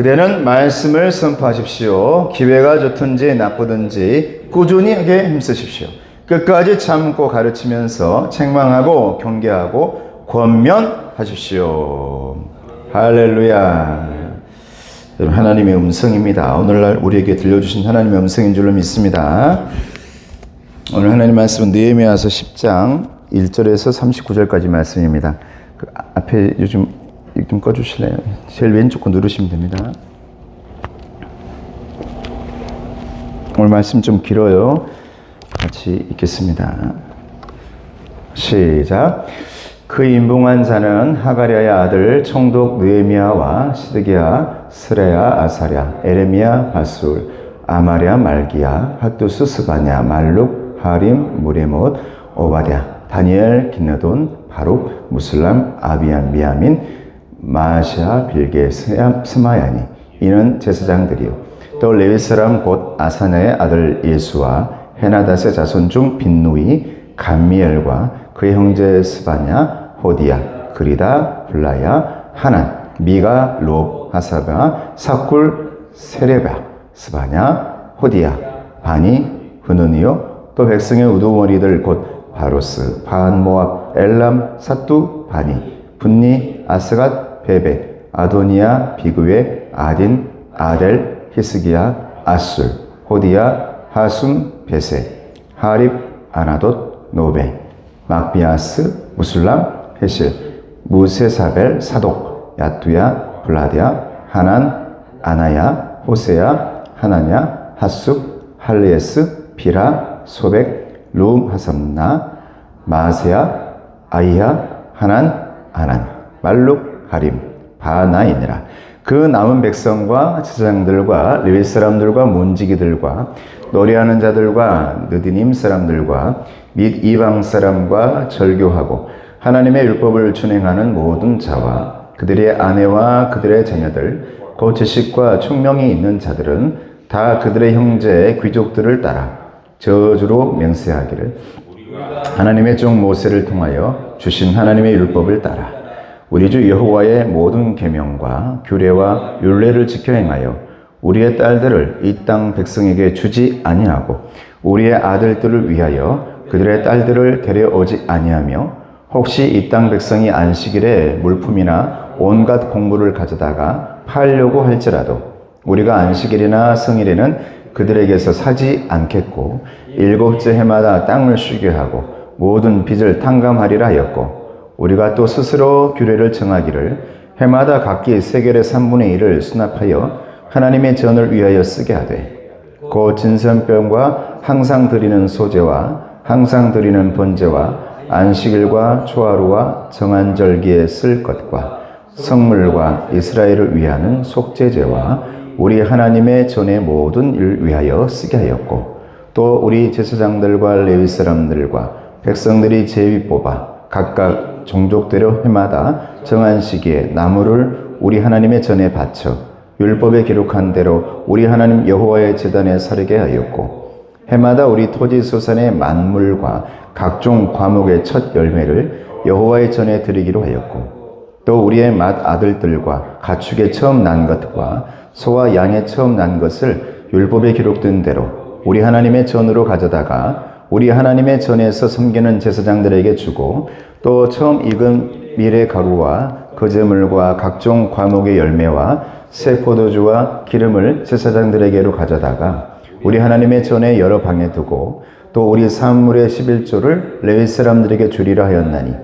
그대는 말씀을 선포하십시오. 기회가 좋든지 나쁘든지 꾸준히 하게 힘쓰십시오. 끝까지 참고 가르치면서 책망하고 경계하고 권면하십시오. 할렐루야. 여러분, 하나님의 음성입니다. 오늘날 우리에게 들려주신 하나님의 음성인 줄로 믿습니다. 오늘 하나님 말씀은 느헤미야서 10장 1절에서 39절까지 말씀입니다. 그 앞에 요즘 좀 꺼주실래요? 제일 왼쪽 거 누르시면 됩니다. 오늘 말씀 좀 길어요. 같이 읽겠습니다. 시작. 그 인봉한 자는 하가랴의 아들 총독 느헤미야와 시드기야, 스레야, 아사랴, 에레미야, 바술, 아마랴, 말기야, 핫두스, 스바냐, 말룩, 하림, 무레못, 오바댜, 다니엘, 긴느돈, 바룩, 무슬람, 아비안, 미야민, 마시아, 빌게, 스마야니. 이는 제사장들이요. 또 레위 사람 곧 아사냐의 아들 예수와 헤나닷의 자손 중 빈누이, 감미엘과 그의 형제 스바냐, 호디야, 그리다, 블라야, 하난, 미가, 롭, 하사바, 사쿨, 세레바, 스바냐, 호디야, 바니, 흐느니요. 또 백성의 우두머리들 곧 바로스, 바한, 모압, 엘람, 사뚜, 바니, 분니, 아스갓, 베베, 아도니아, 비그웨, 아딘, 아델, 히스기야, 아술, 호디야, 하숨, 베세, 하립, 아나돗, 노베, 막비아스, 무술람, 헤실, 무세사벨, 사독, 야투야, 블라디아, 하난, 아나야, 호세야, 하나냐, 하숙, 할리에스, 비라, 소백, 룸, 하삼나, 마세야, 아이야, 하난, 아난, 말룩, 하림, 바나이니라. 그 남은 백성과 제사장들과 레위 사람들과 문지기들과 노래하는 자들과 느디님 사람들과 및 이방 사람과 절교하고 하나님의 율법을 준행하는 모든 자와 그들의 아내와 그들의 자녀들 곧 지식과 총명이 있는 자들은 다 그들의 형제 귀족들을 따라 저주로 맹세하기를 하나님의 종 모세를 통하여 주신 하나님의 율법을 따라 우리 주 여호와의 모든 계명과 규례와 율례를 지켜 행하여 우리의 딸들을 이 땅 백성에게 주지 아니하고 우리의 아들들을 위하여 그들의 딸들을 데려오지 아니하며 혹시 이 땅 백성이 안식일에 물품이나 온갖 공물을 가져다가 팔려고 할지라도 우리가 안식일이나 성일에는 그들에게서 사지 않겠고 일곱째 해마다 땅을 쉬게 하고 모든 빚을 탕감하리라 하였고 우리가 또 스스로 규례를 정하기를 해마다 각기 세겔의 3분의 1을 수납하여 하나님의 전을 위하여 쓰게 하되 곧 진선병과 항상 드리는 소제와 항상 드리는 번제와 안식일과 초하루와 정한절기에 쓸 것과 성물과 이스라엘을 위하는 속죄제와 우리 하나님의 전의 모든 일을 위하여 쓰게 하였고 또 우리 제사장들과 레위 사람들과 백성들이 제비 뽑아 각각 종족대로 해마다 정한 시기에 나무를 우리 하나님의 전에 바쳐 율법에 기록한 대로 우리 하나님 여호와의 제단에 사르게 하였고 해마다 우리 토지 소산의 만물과 각종 과목의 첫 열매를 여호와의 전에 드리기로 하였고 또 우리의 맏 아들들과 가축의 처음 난 것과 소와 양의 처음 난 것을 율법에 기록된 대로 우리 하나님의 전으로 가져다가 우리 하나님의 전에서 섬기는 제사장들에게 주고 또 처음 익은 밀의 가루와 거제물과 각종 과목의 열매와 새 포도주와 기름을 제사장들에게로 가져다가 우리 하나님의 전에 여러 방에 두고 또 우리 산물의 11조를 레위 사람들에게 주리라 하였나니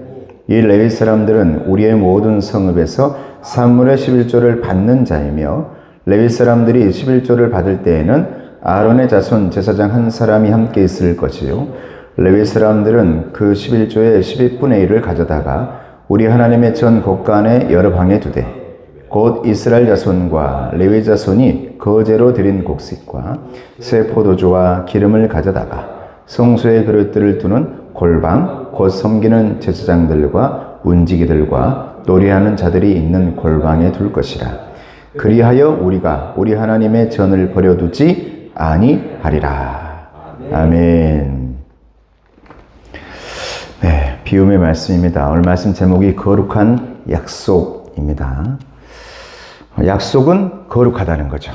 이 레위 사람들은 우리의 모든 성읍에서 산물의 11조를 받는 자이며 레위 사람들이 11조를 받을 때에는 아론의 자손 제사장 한 사람이 함께 있을 것이요 레위 사람들은 그 11조의 12분의 1을 가져다가 우리 하나님의 전 곳간에 여러 방에 두되 곧 이스라엘 자손과 레위 자손이 거제로 드린 곡식과 새 포도주와 기름을 가져다가 성소의 그릇들을 두는 골방 곧 섬기는 제사장들과 문지기들과 노래하는 자들이 있는 골방에 둘 것이라. 그리하여 우리가 우리 하나님의 전을 버려두지 아니하리라. 아멘. 네, 비움의 말씀입니다. 오늘 말씀 제목이 거룩한 약속입니다. 약속은 거룩하다는 거죠.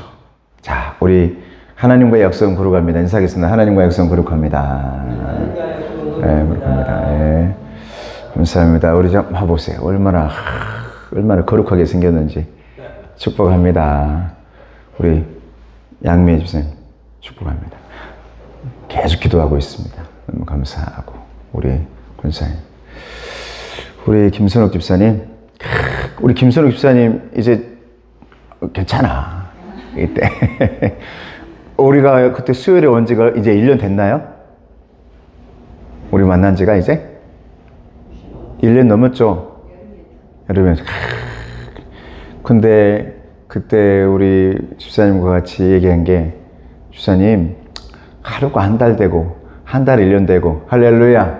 자, 우리 하나님과의 약속은 거룩합니다. 인사하겠습니다. 하나님과의 약속은 거룩합니다. 네, 거룩합니다. 네. 감사합니다. 우리 좀 봐보세요. 얼마나 거룩하게 생겼는지. 축복합니다. 우리 양미애 집사님 축복합니다. 계속 기도하고 있습니다. 너무 감사하고. 우리 권사님. 우리 김선욱 집사님. 우리 김선욱 집사님 이제 괜찮아. 이때. 우리가 그때 수요일에 온 지가 이제 1년 됐나요? 우리 만난 지가 이제? 1년 넘었죠? 여러분. 근데 그때 우리 집사님과 같이 얘기한 게, 집사님, 하루가 한 달 되고, 한 달 1년 되고, 할렐루야.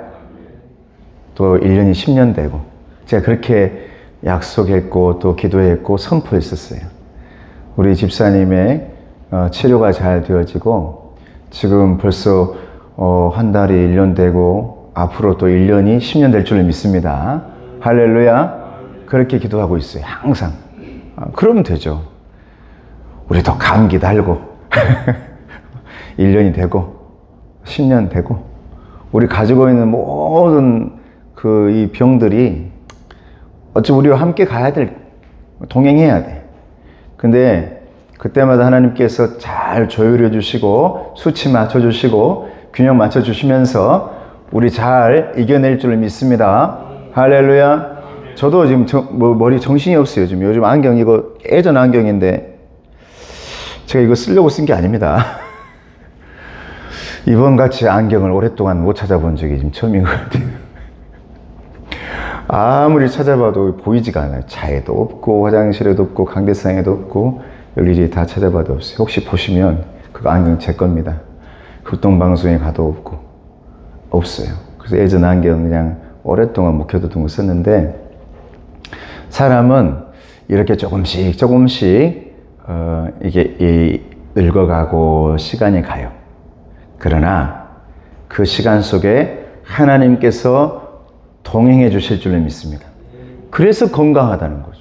또 1년이 10년 되고, 제가 그렇게 약속했고, 또 기도했고, 선포했었어요. 우리 집사님의 치료가 잘 되어지고, 지금 벌써 한 달이 1년 되고, 앞으로 또 1년이 10년 될 줄을 믿습니다. 할렐루야. 그렇게 기도하고 있어요. 항상. 그러면 되죠. 우리도 감기 달고 1년이 되고 10년 되고 우리 가지고 있는 모든 이 병들이 어찌 우리와 함께 가야 될, 동행해야 돼. 근데 그때마다 하나님께서 잘 조율해 주시고 수치 맞춰 주시고 균형 맞춰 주시면서 우리 잘 이겨낼 줄 믿습니다. 할렐루야. 저도 지금 머리 정신이 없어요. 요즘 안경, 이거 예전 안경인데 제가 이거 쓰려고 쓴 게 아닙니다. 이번 같이 안경을 오랫동안 못 찾아본 적이 지금 처음인 것 같아요. 아무리 찾아봐도 보이지가 않아요. 차에도 없고 화장실에도 없고 강대상에도 없고 여기저기 다 찾아봐도 없어요. 혹시 보시면 그 안경 제 겁니다. 극동방송에 가도 없고 없어요. 그래서 예전 안경 그냥 오랫동안 묵혀두던 거 썼는데, 사람은 이렇게 조금씩 이게 늙어가고 시간이 가요. 그러나 그 시간 속에 하나님께서 동행해 주실 줄을 믿습니다. 그래서 건강하다는 거죠.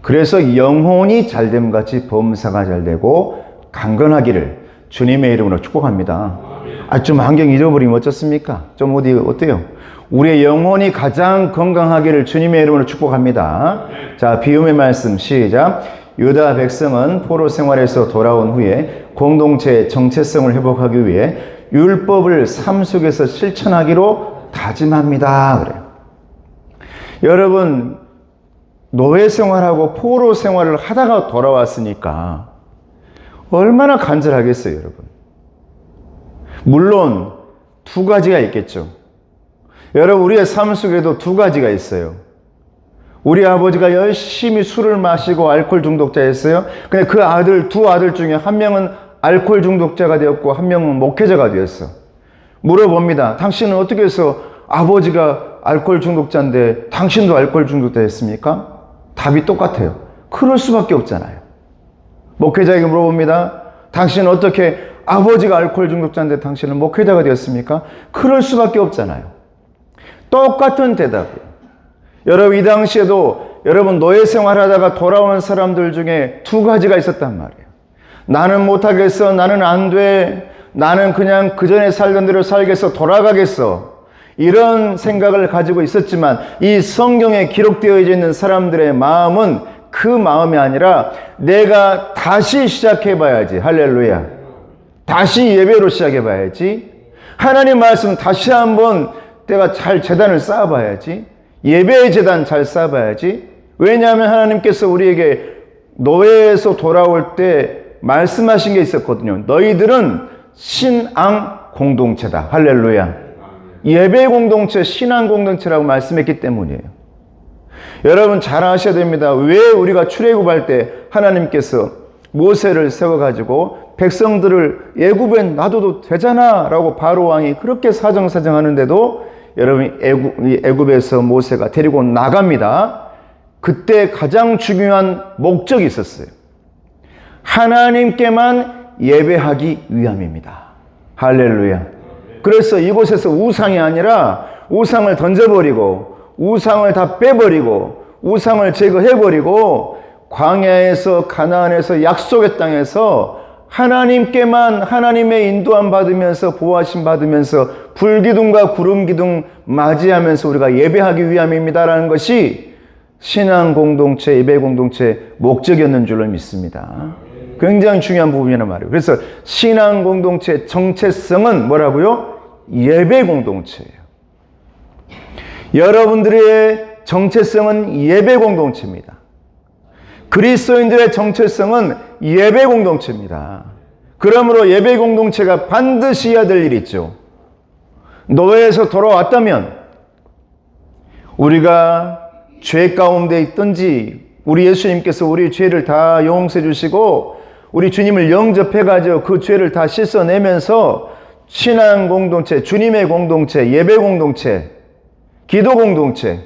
그래서 영혼이 잘됨 같이 범사가 잘되고 강건하기를 주님의 이름으로 축복합니다. 좀 안경 잃어버리면 어쩌습니까? 좀 어때요? 우리의 영혼이 가장 건강하기를 주님의 이름으로 축복합니다. 자, 비움의 말씀 시작. 유다 백성은 포로 생활에서 돌아온 후에 공동체의 정체성을 회복하기 위해 율법을 삶 속에서 실천하기로 다짐합니다. 그래요. 여러분, 노예 생활하고 포로 생활을 하다가 돌아왔으니까 얼마나 간절하겠어요, 여러분. 물론 두 가지가 있겠죠. 여러분, 우리의 삶 속에도 두 가지가 있어요. 우리 아버지가 열심히 술을 마시고 알코올 중독자였어요. 근데 그 두 아들 중에 한 명은 알코올 중독자가 되었고 한 명은 목회자가 되었어. 물어봅니다. 당신은 어떻게 해서 아버지가 알코올 중독자인데 당신도 알코올 중독자였습니까? 답이 똑같아요. 그럴 수밖에 없잖아요. 목회자에게 물어봅니다. 당신은 어떻게 아버지가 알코올 중독자인데 당신은 목회자가 되었습니까? 그럴 수밖에 없잖아요. 똑같은 대답이에요. 여러분, 이 당시에도 여러분 노예 생활하다가 돌아온 사람들 중에 두 가지가 있었단 말이에요. 나는 못하겠어. 나는 안 돼. 나는 그냥 그전에 살던 대로 살겠어. 돌아가겠어. 이런 생각을 가지고 있었지만 이 성경에 기록되어 있는 사람들의 마음은 그 마음이 아니라 내가 다시 시작해봐야지. 할렐루야. 다시 예배로 시작해봐야지. 하나님 말씀 다시 한번 내가 잘 재단을 쌓아봐야지. 예배의 재단 잘 쌓아봐야지. 왜냐하면 하나님께서 우리에게 노예에서 돌아올 때 말씀하신 게 있었거든요. 너희들은 신앙 공동체다. 할렐루야. 예배 공동체, 신앙 공동체라고 말씀했기 때문이에요. 여러분 잘 아셔야 됩니다. 왜 우리가 출애굽할 때 하나님께서 모세를 세워가지고 백성들을 애굽에 놔둬도 되잖아 라고 바로 왕이 그렇게 사정사정하는데도 여러분 애굽에서 모세가 데리고 나갑니다. 그때 가장 중요한 목적이 있었어요. 하나님께만 예배하기 위함입니다. 할렐루야. 그래서 이곳에서 우상이 아니라 우상을 던져버리고 우상을 다 빼버리고 우상을 제거해버리고 광야에서 가나안에서 약속의 땅에서 하나님께만 하나님의 인도함 받으면서 보호하심 받으면서 불기둥과 구름기둥 맞이하면서 우리가 예배하기 위함입니다라는 것이 신앙 공동체, 예배 공동체 목적이었는 줄로 믿습니다. 굉장히 중요한 부분이란 말이에요. 그래서 신앙 공동체의 정체성은 뭐라고요? 예배 공동체예요. 여러분들의 정체성은 예배 공동체입니다. 그리스도인들의 정체성은 예배 공동체입니다. 그러므로 예배 공동체가 반드시 해야 될 일이 있죠. 노예에서 돌아왔다면 우리가 죄 가운데 있든지 우리 예수님께서 우리 죄를 다 용서해 주시고 우리 주님을 영접해가지고 그 죄를 다 씻어내면서 신앙 공동체, 주님의 공동체, 예배 공동체, 기도 공동체,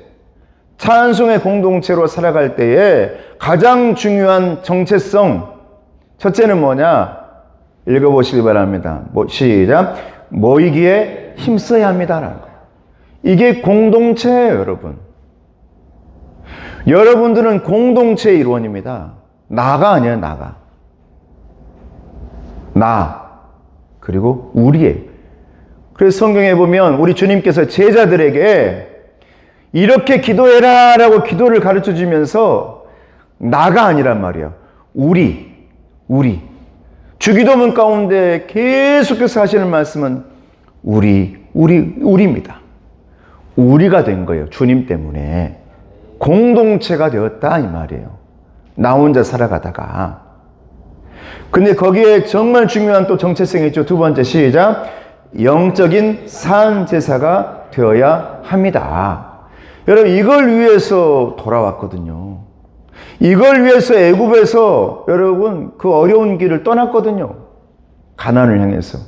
찬송의 공동체로 살아갈 때에 가장 중요한 정체성, 첫째는 뭐냐? 읽어보시기 바랍니다. 시작. 모이기에 힘써야 합니다라는 거예요. 이게 공동체예요, 여러분. 여러분들은 공동체의 일원입니다. 나가 아니에요, 나가. 나, 그리고 우리예요. 그래서 성경에 보면 우리 주님께서 제자들에게 이렇게 기도해라 라고 기도를 가르쳐 주면서 나가 아니란 말이에요. 우리. 주기도문 가운데 계속해서 하시는 말씀은 우리입니다. 우리가 된 거예요. 주님 때문에. 공동체가 되었다 이 말이에요. 나 혼자 살아가다가. 근데 거기에 정말 중요한 또 정체성이 있죠. 두 번째 시작. 영적인 산 제사가 되어야 합니다. 여러분 이걸 위해서 돌아왔거든요. 이걸 위해서 애굽에서 여러분 그 어려운 길을 떠났거든요. 가나안을 향해서.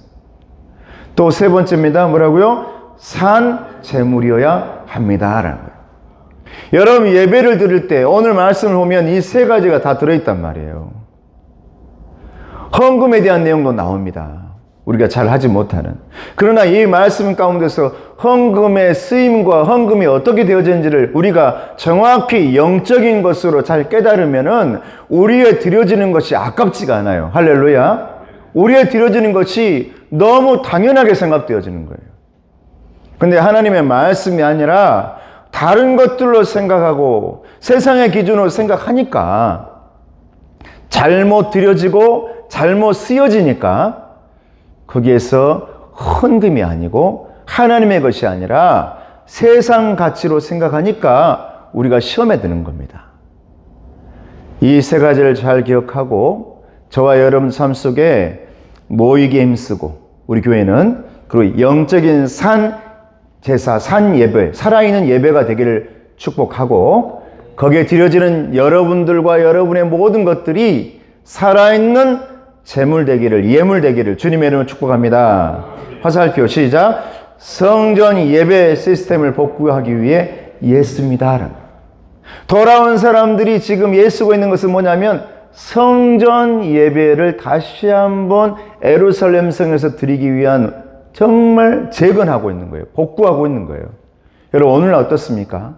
또 세 번째입니다. 뭐라고요? 산 제물이어야 합니다라는 거예요. 여러분 예배를 드릴 때 오늘 말씀을 보면 이 세 가지가 다 들어있단 말이에요. 헌금에 대한 내용도 나옵니다. 우리가 잘 하지 못하는. 그러나 이 말씀 가운데서 헌금의 쓰임과 헌금이 어떻게 되어지는지를 우리가 정확히 영적인 것으로 잘 깨달으면은 우리의 드려지는 것이 아깝지가 않아요. 할렐루야. 우리의 드려지는 것이 너무 당연하게 생각되어지는 거예요. 근데 하나님의 말씀이 아니라 다른 것들로 생각하고 세상의 기준으로 생각하니까 잘못 드려지고 잘못 쓰여지니까 거기에서 헌금이 아니고 하나님의 것이 아니라 세상 가치로 생각하니까 우리가 시험에 드는 겁니다. 이 세 가지를 잘 기억하고 저와 여러분 삶 속에 모이기에 힘쓰고 우리 교회는 그리고 영적인 산 제사, 산 예배, 살아있는 예배가 되기를 축복하고 거기에 드려지는 여러분들과 여러분의 모든 것들이 살아있는 재물 되기를, 예물 되기를 주님의 이름으로 축복합니다. 화살표 시작. 성전 예배 시스템을 복구하기 위해 예습니다. 돌아온 사람들이 지금 예쓰고 있는 것은 뭐냐면 성전 예배를 다시 한번 예루살렘 성에서 드리기 위한 정말 재건하고 있는 거예요. 복구하고 있는 거예요. 여러분 오늘날 어떻습니까?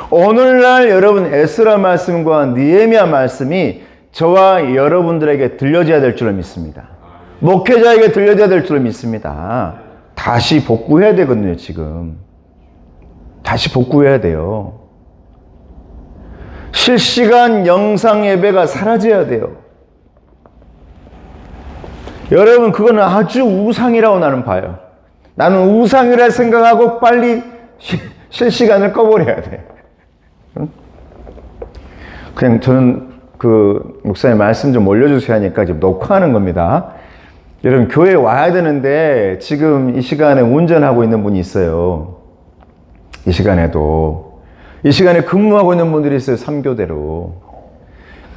오늘날 여러분 에스라 말씀과 느헤미야 말씀이 저와 여러분들에게 들려져야 될 줄로 믿습니다. 목회자에게 들려져야 될 줄로 믿습니다. 다시 복구해야 되거든요, 지금. 다시 복구해야 돼요. 실시간 영상 예배가 사라져야 돼요. 여러분, 그거는 아주 우상이라고 나는 봐요. 나는 우상이라 생각하고 빨리 실시간을 꺼버려야 돼. 그냥 저는 목사님 말씀 좀 올려주세요 하니까 지금 녹화하는 겁니다. 여러분, 교회에 와야 되는데 지금 이 시간에 운전하고 있는 분이 있어요. 이 시간에도. 이 시간에 근무하고 있는 분들이 있어요. 3교대로.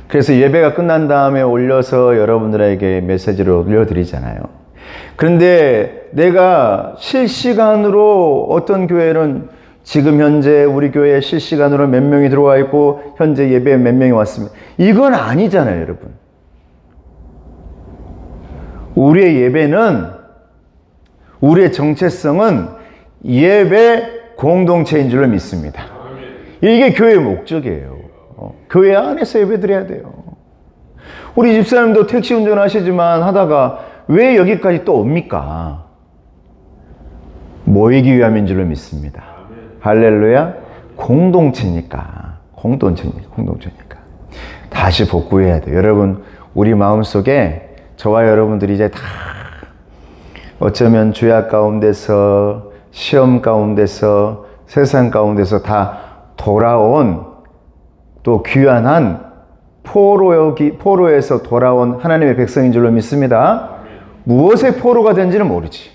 그래서 예배가 끝난 다음에 올려서 여러분들에게 메시지를 올려드리잖아요. 그런데 내가 실시간으로 어떤 교회는 지금 현재 우리 교회에 실시간으로 몇 명이 들어와 있고 현재 예배에 몇 명이 왔습니다. 이건 아니잖아요, 여러분. 우리의 예배는, 우리의 정체성은 예배 공동체인 줄로 믿습니다. 이게 교회의 목적이에요. 교회 안에서 예배드려야 돼요. 우리 집사님도 택시 운전하시지만 하다가 왜 여기까지 또 옵니까? 모이기 위함인 줄로 믿습니다. 할렐루야. 공동체니까. 다시 복구해야 돼요. 여러분, 우리 마음속에 저와 여러분들이 이제 다 어쩌면 죄악 가운데서, 시험 가운데서, 세상 가운데서 다 돌아온 또 귀환한 포로에서 돌아온 하나님의 백성인 줄로 믿습니다. 무엇의 포로가 된지는 모르지.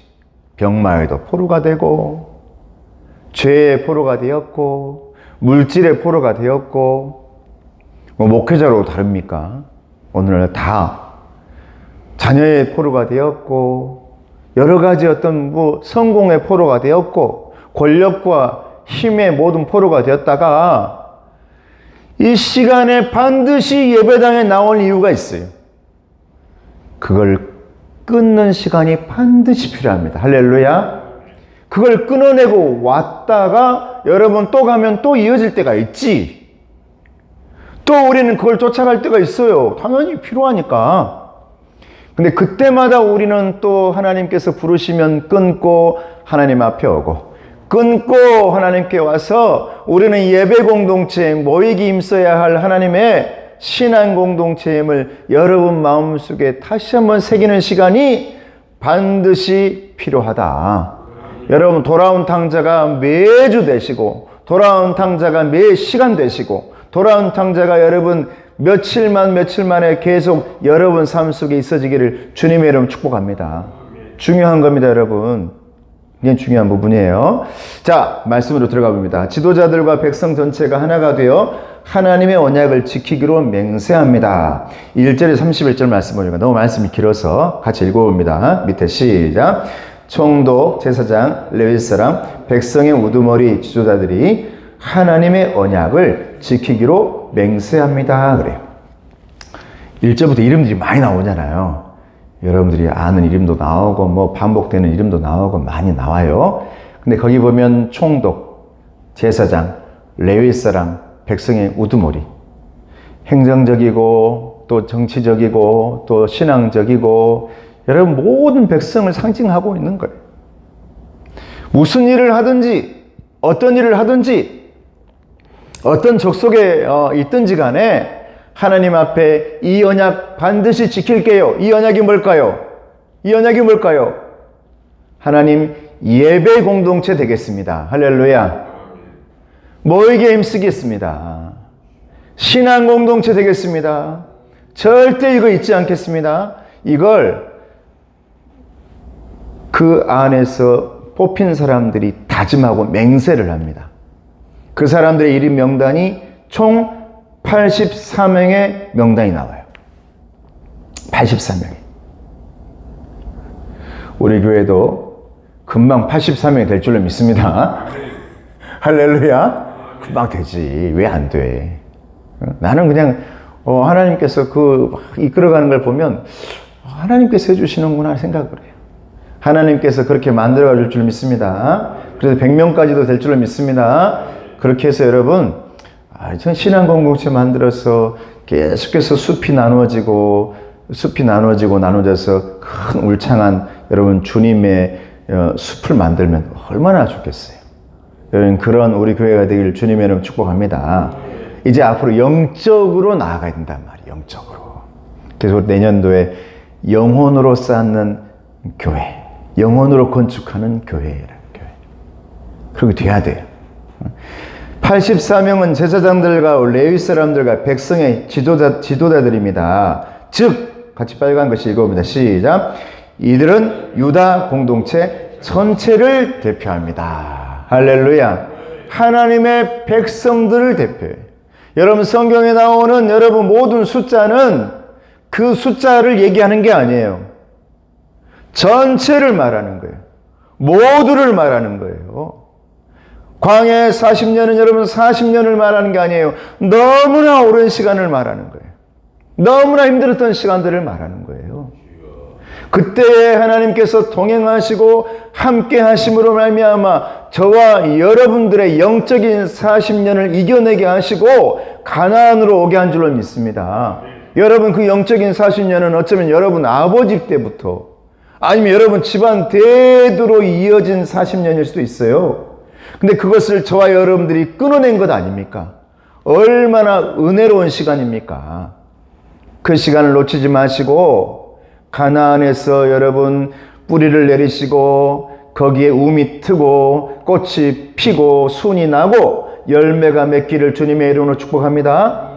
병마에도 포로가 되고, 죄의 포로가 되었고, 물질의 포로가 되었고, 목회자로 다릅니까? 오늘날 다 자녀의 포로가 되었고, 여러 가지 어떤 성공의 포로가 되었고, 권력과 힘의 모든 포로가 되었다가 이 시간에 반드시 예배당에 나올 이유가 있어요. 그걸 끊는 시간이 반드시 필요합니다. 할렐루야. 그걸 끊어내고 왔다가 여러분 또 가면 또 이어질 때가 있지. 또 우리는 그걸 쫓아갈 때가 있어요. 당연히 필요하니까. 근데 그때마다 우리는 또 하나님께서 부르시면 끊고 하나님 앞에 오고, 끊고 하나님께 와서 우리는 예배 공동체에 모이기 힘써야 할 하나님의 신앙 공동체임을 여러분 마음속에 다시 한번 새기는 시간이 반드시 필요하다. 여러분, 돌아온 탕자가 매주 되시고, 돌아온 탕자가 매 시간 되시고, 돌아온 탕자가 여러분 며칠 만에 계속 여러분 삶 속에 있어지기를 주님의 이름 축복합니다. 중요한 겁니다, 여러분. 이게 중요한 부분이에요. 자, 말씀으로 들어가 봅니다. 지도자들과 백성 전체가 하나가 되어 하나님의 언약을 지키기로 맹세합니다. 1절에 31절 말씀 보니까 너무 말씀이 길어서 같이 읽어봅니다. 밑에 시작. 총독, 제사장, 레위 사람, 백성의 우두머리 지도자들이 하나님의 언약을 지키기로 맹세합니다. 그래요. 1절부터 이름들이 많이 나오잖아요. 여러분들이 아는 이름도 나오고 반복되는 이름도 나오고 많이 나와요. 근데 거기 보면 총독, 제사장, 레위 사람, 백성의 우두머리, 행정적이고 또 정치적이고 또 신앙적이고 여러분 모든 백성을 상징하고 있는 거예요. 무슨 일을 하든지 어떤 일을 하든지 어떤 족속에 있든지 간에 하나님 앞에 이 언약 반드시 지킬게요. 이 언약이 뭘까요? 이 언약이 뭘까요? 하나님 예배 공동체 되겠습니다. 할렐루야. 모이게 힘쓰겠습니다. 신앙 공동체 되겠습니다. 절대 이거 잊지 않겠습니다. 이걸 그 안에서 뽑힌 사람들이 다짐하고 맹세를 합니다. 그 사람들의 이름 명단이 총 84명의 명단이 나와요. 84명이. 우리 교회도 금방 84명이 될 줄로 믿습니다. 할렐루야. 금방 되지. 왜 안 돼? 나는 그냥 하나님께서 이끌어가는 걸 보면 하나님께서 해주시는구나 생각을 해요. 하나님께서 그렇게 만들어 줄 줄 믿습니다. 그래서 100명까지도 될 줄로 믿습니다. 그렇게 해서 여러분, 전 신앙 공동체 만들어서 계속해서 숲이 나눠져서 큰 울창한 여러분 주님의 숲을 만들면 얼마나 좋겠어요. 여러분, 그런 우리 교회가 되기를 주님의 이름으로 축복합니다. 이제 앞으로 영적으로 나아가야 된단 말이에요. 영적으로. 그래서 내년도에 영혼으로 쌓는 교회, 영혼으로 건축하는 교회라는 교회. 그렇게 돼야 돼요. 84명은 제사장들과 레위 사람들과 백성의 지도자들입니다. 즉, 같이 빨간 것이 읽어봅니다. 시작. 이들은 유다 공동체 전체를 대표합니다. 할렐루야. 하나님의 백성들을 대표해요. 여러분, 성경에 나오는 여러분 모든 숫자는 그 숫자를 얘기하는 게 아니에요. 전체를 말하는 거예요. 모두를 말하는 거예요. 광야의 40년은 여러분 40년을 말하는 게 아니에요. 너무나 오랜 시간을 말하는 거예요. 너무나 힘들었던 시간들을 말하는 거예요. 그때에 하나님께서 동행하시고 함께 하심으로 말미암아 저와 여러분들의 영적인 40년을 이겨내게 하시고 가나안으로 오게 한 줄로 믿습니다. 여러분 그 영적인 40년은 어쩌면 여러분 아버지 때부터 아니면 여러분 집안 대대로 이어진 40년일 수도 있어요. 근데 그것을 저와 여러분들이 끊어낸 것 아닙니까? 얼마나 은혜로운 시간입니까? 그 시간을 놓치지 마시고 가나안에서 여러분 뿌리를 내리시고 거기에 움이 트고 꽃이 피고 순이 나고 열매가 맺기를 주님의 이름으로 축복합니다.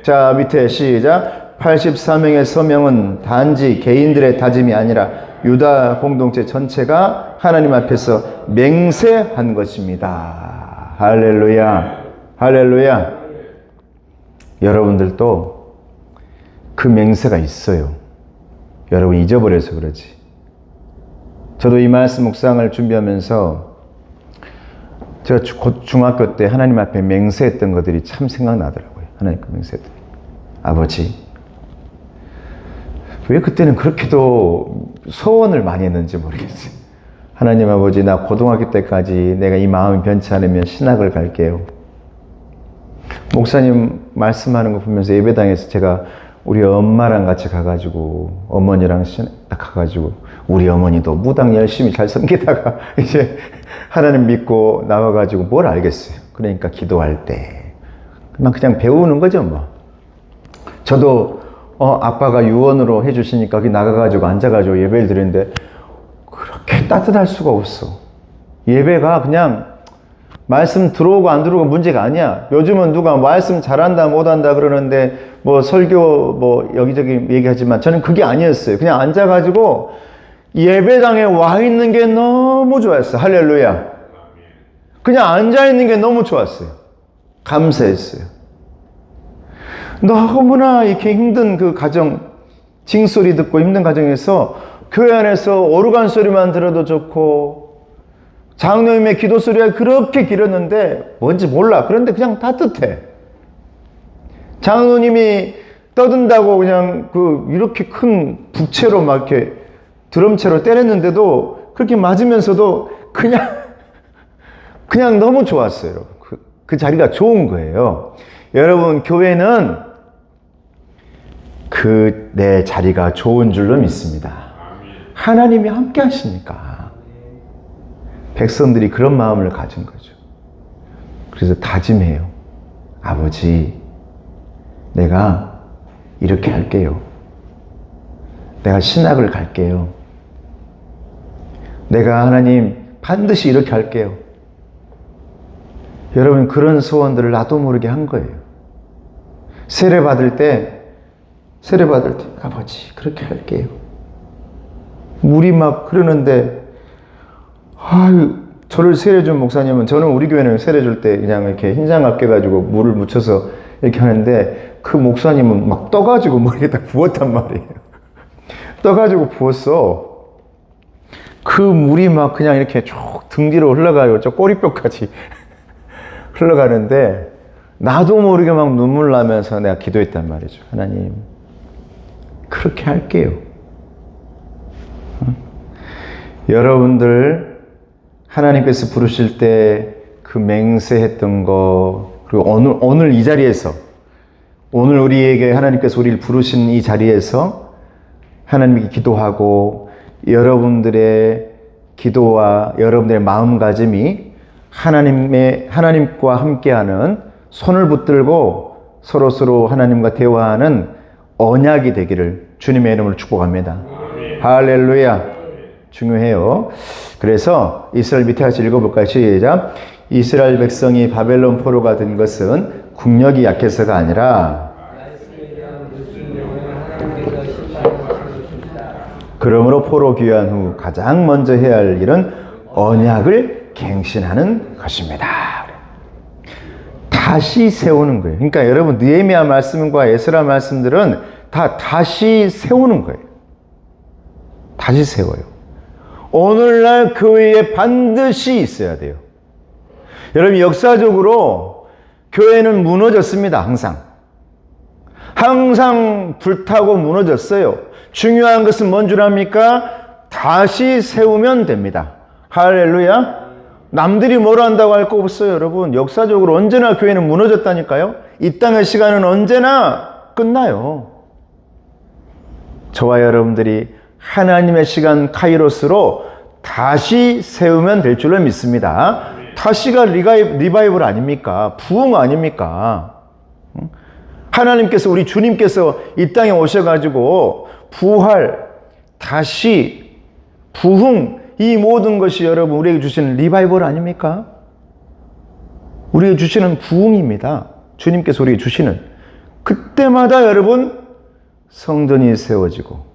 자, 밑에 시작. 84명의 서명은 단지 개인들의 다짐이 아니라 유다 공동체 전체가 하나님 앞에서 맹세한 것입니다. 할렐루야. 할렐루야. 여러분들도 그 맹세가 있어요. 여러분 잊어버려서 그러지. 저도 이 말씀 묵상을 준비하면서 제가 곧 중학교 때 하나님 앞에 맹세했던 것들이 참 생각나더라고요. 하나님 그 맹세했던. 아버지, 왜 그때는 그렇게도 소원을 많이 했는지 모르겠어요. 하나님 아버지, 나 고등학교 때까지 내가 이 마음이 변치 않으면 신학을 갈게요. 목사님 말씀하는 거 보면서 예배당에서 제가 우리 엄마랑 같이 가가지고 어머니랑 딱 가가지고 우리 어머니도 무당 열심히 잘 섬기다가 이제 하나님 믿고 나와가지고 뭘 알겠어요. 그러니까 기도할 때 그냥 배우는 거죠 뭐. 저도 아빠가 유언으로 해주시니까 거기 나가가지고 앉아가지고 예배를 드리는데 그렇게 따뜻할 수가 없어. 예배가 그냥 말씀 들어오고 안 들어오고 문제가 아니야. 요즘은 누가 말씀 잘한다 못한다 그러는데 뭐 설교 뭐 여기저기 얘기하지만 저는 그게 아니었어요. 그냥 앉아가지고 예배당에 와 있는 게 너무 좋았어요. 할렐루야. 그냥 앉아 있는 게 너무 좋았어요. 감사했어요. 너무나 이렇게 힘든 그 가정, 징소리 듣고 힘든 가정에서 교회 안에서 오르간 소리만 들어도 좋고 장로님의 기도 소리가 그렇게 길었는데 뭔지 몰라. 그런데 그냥 따뜻해. 장로님이 떠든다고 그냥 이렇게 큰 북채로 막 이렇게 드럼채로 때렸는데도 그렇게 맞으면서도 그냥 너무 좋았어요. 그 자리가 좋은 거예요. 여러분, 교회는 내 자리가 좋은 줄로 믿습니다. 하나님이 함께 하시니까. 백성들이 그런 마음을 가진 거죠. 그래서 다짐해요. 아버지, 내가 이렇게 할게요. 내가 신학을 갈게요. 내가 하나님 반드시 이렇게 할게요. 여러분 그런 소원들을 나도 모르게 한 거예요. 세례 받을 때 아버지 그렇게 할게요. 물이 막 흐르는데 저를 세례 준 목사님은 저는 우리 교회는 세례 줄 때 그냥 이렇게 흰장갑 껴가지고 물을 묻혀서 이렇게 하는데 그 목사님은 막 떠가지고 머리에다 부었단 말이에요. 떠가지고 부었어. 그 물이 막 그냥 이렇게 쭉 등 뒤로 흘러가요. 저 꼬리뼈까지 흘러가는데 나도 모르게 막 눈물 나면서 내가 기도했단 말이죠. 하나님, 그렇게 할게요. 여러분들 하나님께서 부르실 때 그 맹세했던 거, 그리고 오늘 이 자리에서, 오늘 우리에게 하나님께서 우리를 부르신 이 자리에서 하나님께 기도하고 여러분들의 기도와 여러분들의 마음가짐이 하나님과 함께하는 손을 붙들고 서로 하나님과 대화하는 언약이 되기를 주님의 이름으로 축복합니다. 할렐루야. 중요해요. 그래서 이스라엘 밑에 같이 읽어볼까요? 시작. 이스라엘 백성이 바벨론 포로가 된 것은 국력이 약해서가 아니라 그러므로 포로 귀환 후 가장 먼저 해야 할 일은 언약을 갱신하는 것입니다. 다시 세우는 거예요. 그러니까 여러분 느헤미야 말씀과 에스라 말씀들은 다시 세우는 거예요. 다시 세워요. 오늘날 교회에 반드시 있어야 돼요. 여러분 역사적으로 교회는 무너졌습니다. 항상 불타고 무너졌어요. 중요한 것은 뭔 줄 압니까? 다시 세우면 됩니다. 할렐루야. 남들이 뭐라 한다고 할 거 없어요. 여러분 역사적으로 언제나 교회는 무너졌다니까요. 이 땅의 시간은 언제나 끝나요. 저와 여러분들이 하나님의 시간 카이로스로 다시 세우면 될 줄로 믿습니다. 다시가 리바이벌 아닙니까? 부흥 아닙니까? 하나님께서, 우리 주님께서 이 땅에 오셔가지고 부활, 다시, 부흥, 이 모든 것이 여러분 우리에게 주시는 리바이벌 아닙니까? 우리에게 주시는 부흥입니다. 주님께서 우리에게 주시는. 그때마다 여러분 성전이 세워지고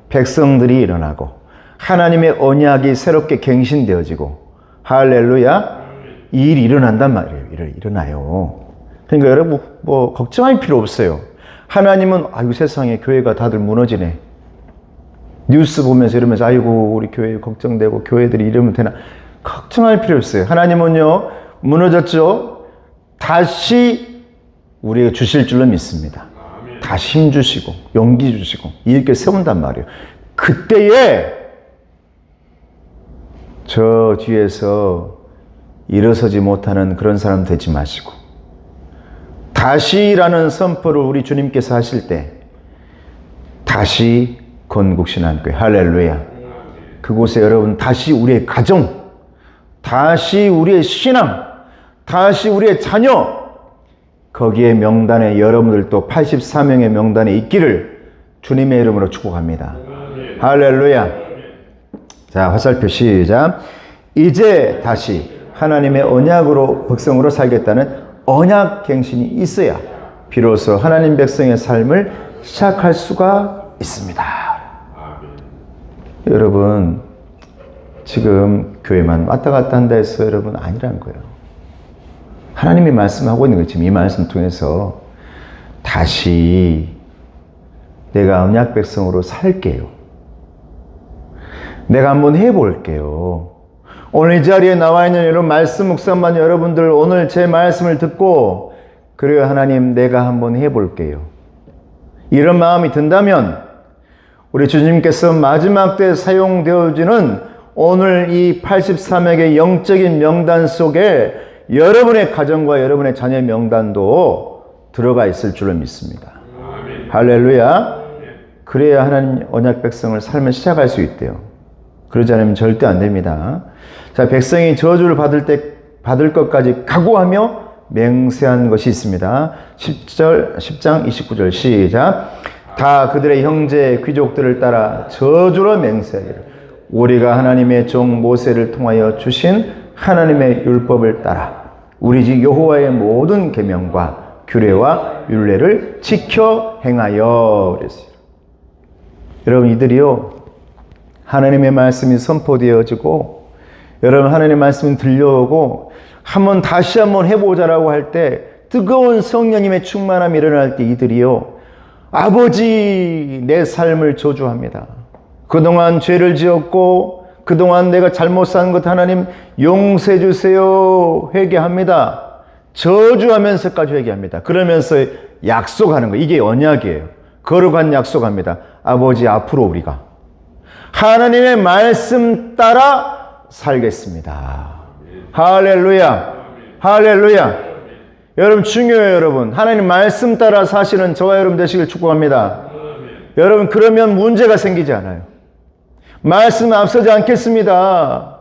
백성들이 일어나고 하나님의 언약이 새롭게 갱신되어지고 할렐루야, 이 일이 일어난단 말이에요. 일어나요. 그러니까 여러분 뭐 걱정할 필요 없어요. 하나님은 아이고 세상에 교회가 다들 무너지네. 뉴스 보면서 이러면서 아이고 우리 교회 걱정되고 교회들이 이러면 되나. 걱정할 필요 없어요. 하나님은요 무너졌죠. 다시 우리에게 주실 줄로 믿습니다. 다시 힘 주시고 용기 주시고 이렇게 세운단 말이에요. 그때에 저 뒤에서 일어서지 못하는 그런 사람 되지 마시고 다시라는 선포를 우리 주님께서 하실 때 다시 건국신앙교회 할렐루야, 그곳에 여러분 다시 우리의 가정, 다시 우리의 신앙, 다시 우리의 자녀, 거기에 명단에 여러분들도 84명의 명단에 있기를 주님의 이름으로 축복합니다. 할렐루야. 자, 화살표 시작. 이제 다시 하나님의 언약으로 백성으로 살겠다는 언약 갱신이 있어야 비로소 하나님 백성의 삶을 시작할 수가 있습니다. 여러분 지금 교회만 왔다 갔다 한다 해서 여러분 아니라는 거예요. 하나님이 말씀하고 있는 거예요. 지금 이 말씀 통해서 다시 내가 언약 백성으로 살게요. 내가 한번 해볼게요. 오늘 이 자리에 나와 있는 여러분 말씀 묵상만 여러분들 오늘 제 말씀을 듣고 그래요 하나님 내가 한번 해볼게요. 이런 마음이 든다면 우리 주님께서 마지막 때 사용되어지는 오늘 이 83명의 영적인 명단 속에 여러분의 가정과 여러분의 자녀 명단도 들어가 있을 줄로 믿습니다. 아멘. 할렐루야. 그래야 하나님 언약 백성을 삶을 시작할 수 있대요. 그러지 않으면 절대 안 됩니다. 자, 백성이 저주를 받을 것까지 각오하며 맹세한 것이 있습니다. 10장 29절 시작. 다 그들의 형제 귀족들을 따라 저주로 맹세하기를 우리가 하나님의 종 모세를 통하여 주신 하나님의 율법을 따라 우리 집 여호와의 모든 계명과 규례와 율례를 지켜 행하여 그랬어요. 여러분 이들이요 하나님의 말씀이 선포되어지고 여러분 하나님의 말씀이 들려오고 다시 한번 해보자라고 할 때 뜨거운 성령님의 충만함이 일어날 때 이들이요 아버지 내 삶을 저주합니다. 그동안 죄를 지었고 그동안 내가 잘못 산 것 하나님 용서해 주세요 회개합니다. 저주하면서까지 회개합니다. 그러면서 약속하는 거 이게 언약이에요. 거룩한 약속합니다. 아버지 앞으로 우리가 하나님의 말씀 따라 살겠습니다. 할렐루야. 할렐루야. 여러분 중요해요. 여러분 하나님 말씀 따라 사시는 저와 여러분 되시길 축복합니다. 여러분 그러면 문제가 생기지 않아요. 말씀 앞서지 않겠습니다.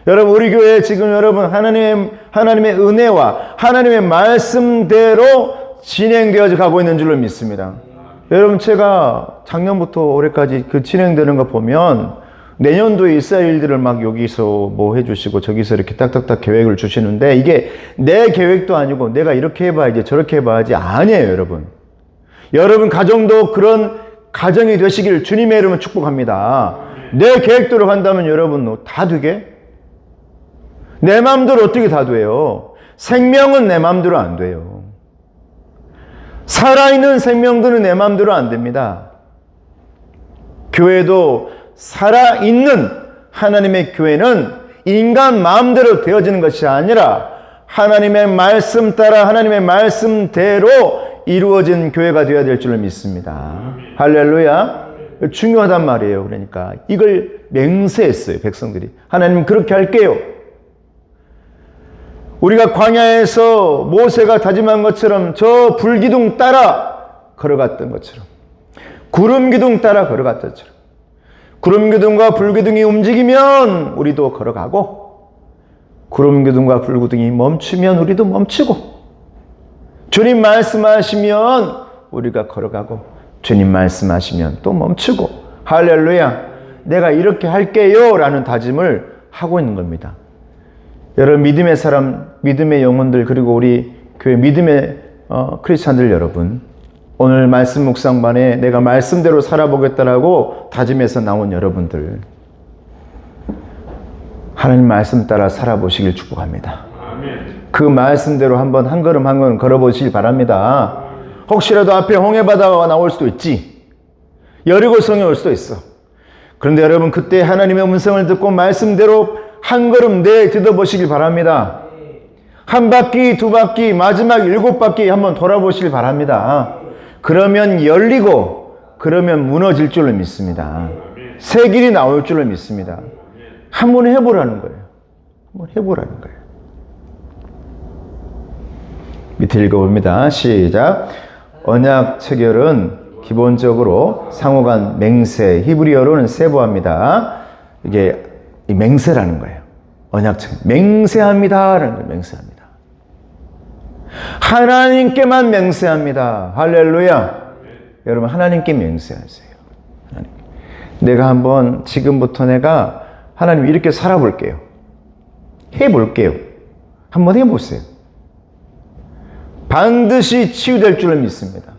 여러분 우리 교회 지금 여러분 하나님의 은혜와 하나님의 말씀대로 진행되어져 가고 있는 줄로 믿습니다. 여러분 제가 작년부터 올해까지 그 진행되는 거 보면 내년도에 있어야 할 일들을 막 여기서 뭐 해주시고 저기서 이렇게 딱딱딱 계획을 주시는데 이게 내 계획도 아니고 내가 이렇게 해봐야지 저렇게 해봐야지 아니에요. 여러분 여러분 가정도 그런 가정이 되시길 주님의 이름으로 축복합니다. 내 계획대로 간다면 여러분 다 되게? 내 마음대로 어떻게 다 돼요? 생명은 내 마음대로 안 돼요. 살아있는 생명들은 내 마음대로 안 됩니다. 교회도 살아있는 하나님의 교회는 인간 마음대로 되어지는 것이 아니라 하나님의 말씀 따라 하나님의 말씀대로 이루어진 교회가 되어야 될 줄로 믿습니다. 할렐루야. 중요하단 말이에요. 그러니까 이걸 맹세했어요. 백성들이. 하나님 그렇게 할게요. 우리가 광야에서 모세가 다짐한 것처럼 저 불기둥 따라 걸어갔던 것처럼, 구름기둥 따라 걸어갔던 것처럼, 구름기둥과 불기둥이 움직이면 우리도 걸어가고, 구름기둥과 불기둥이 멈추면 우리도 멈추고, 주님 말씀하시면 우리가 걸어가고, 주님 말씀하시면 또 멈추고, 할렐루야, 내가 이렇게 할게요 라는 다짐을 하고 있는 겁니다. 여러분, 믿음의 사람, 믿음의 영혼들, 그리고 우리 교회 믿음의 크리스찬들 여러분, 오늘 말씀 묵상반에 내가 말씀대로 살아보겠다라고 다짐해서 나온 여러분들, 하나님 말씀 따라 살아보시길 축복합니다. 그 말씀대로 한번 한 걸음 한 걸음 걸어보시길 바랍니다. 혹시라도 앞에 홍해바다가 나올 수도 있지, 여리고성이 올 수도 있어. 그런데 여러분, 그때 하나님의 음성을 듣고 말씀대로 한 걸음 내딛어 보시길 바랍니다. 한 바퀴, 두 바퀴, 마지막 7바퀴 한번 돌아보시길 바랍니다. 그러면 열리고, 그러면 무너질 줄로 믿습니다. 새 길이 나올 줄로 믿습니다. 한번 해보라는 거예요. 한번 해보라는 거예요. 밑에 읽어봅니다. 시작. 언약 체결은 기본적으로 상호간 맹세, 히브리어로는 세부합니다. 이게 이 맹세라는 거예요. 언약 체결. 맹세합니다라는 거예요. 맹세합니다. 하나님께만 맹세합니다. 할렐루야. 여러분, 하나님께 맹세하세요. 하나님. 내가 한번 지금부터 내가 하나님 이렇게 살아볼게요. 해볼게요. 한번 해보세요. 반드시 치유될 줄로 믿습니다.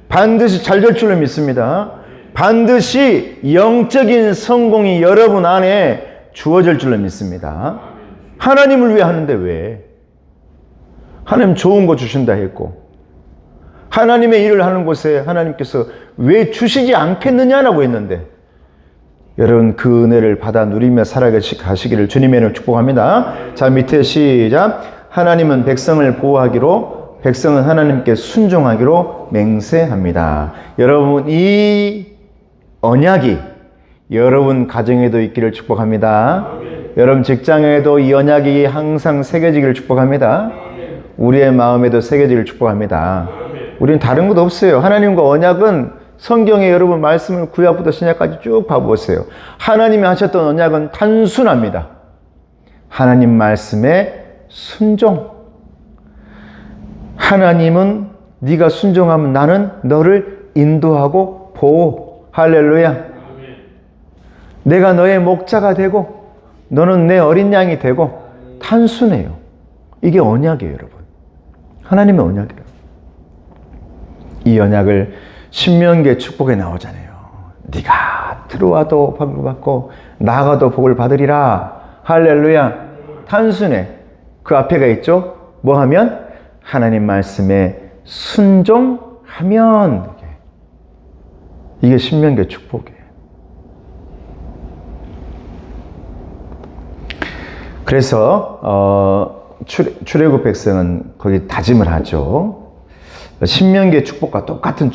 반드시 잘 될 줄로 믿습니다. 반드시 영적인 성공이 여러분 안에 주어질 줄로 믿습니다. 하나님을 위해 하는데 왜? 하나님 좋은 거 주신다 했고, 하나님의 일을 하는 곳에 하나님께서 왜 주시지 않겠느냐라고 했는데, 여러분 그 은혜를 받아 누리며 살아가시기를 주님의 이름으로 축복합니다. 자, 밑에 시작. 하나님은 백성을 보호하기로, 백성은 하나님께 순종하기로 맹세합니다. 여러분, 이 언약이 여러분 가정에도 있기를 축복합니다. 여러분 직장에도 이 언약이 항상 새겨지기를 축복합니다. 우리의 마음에도 새겨지기를 축복합니다. 우리는 다른 것도 없어요. 하나님과 언약은 성경에 여러분 말씀을 구약부터 신약까지 쭉 봐보세요. 하나님이 하셨던 언약은 단순합니다. 하나님 말씀에 순종. 하나님은 네가 순종하면 나는 너를 인도하고 보호. 할렐루야. 내가 너의 목자가 되고 너는 내 어린 양이 되고. 단순해요. 이게 언약이에요, 여러분. 하나님의 언약이에요. 이 언약을 신명기의 축복에 나오잖아요. 네가 들어와도 복을 받고 나가도 복을 받으리라. 할렐루야. 단순해. 그 앞에가 있죠. 뭐 하면? 하나님 말씀에 순종하면. 이게 신명기의 축복이에요. 그래서 출애굽 백성은 거기 다짐을 하죠. 신명기의 축복과 똑같은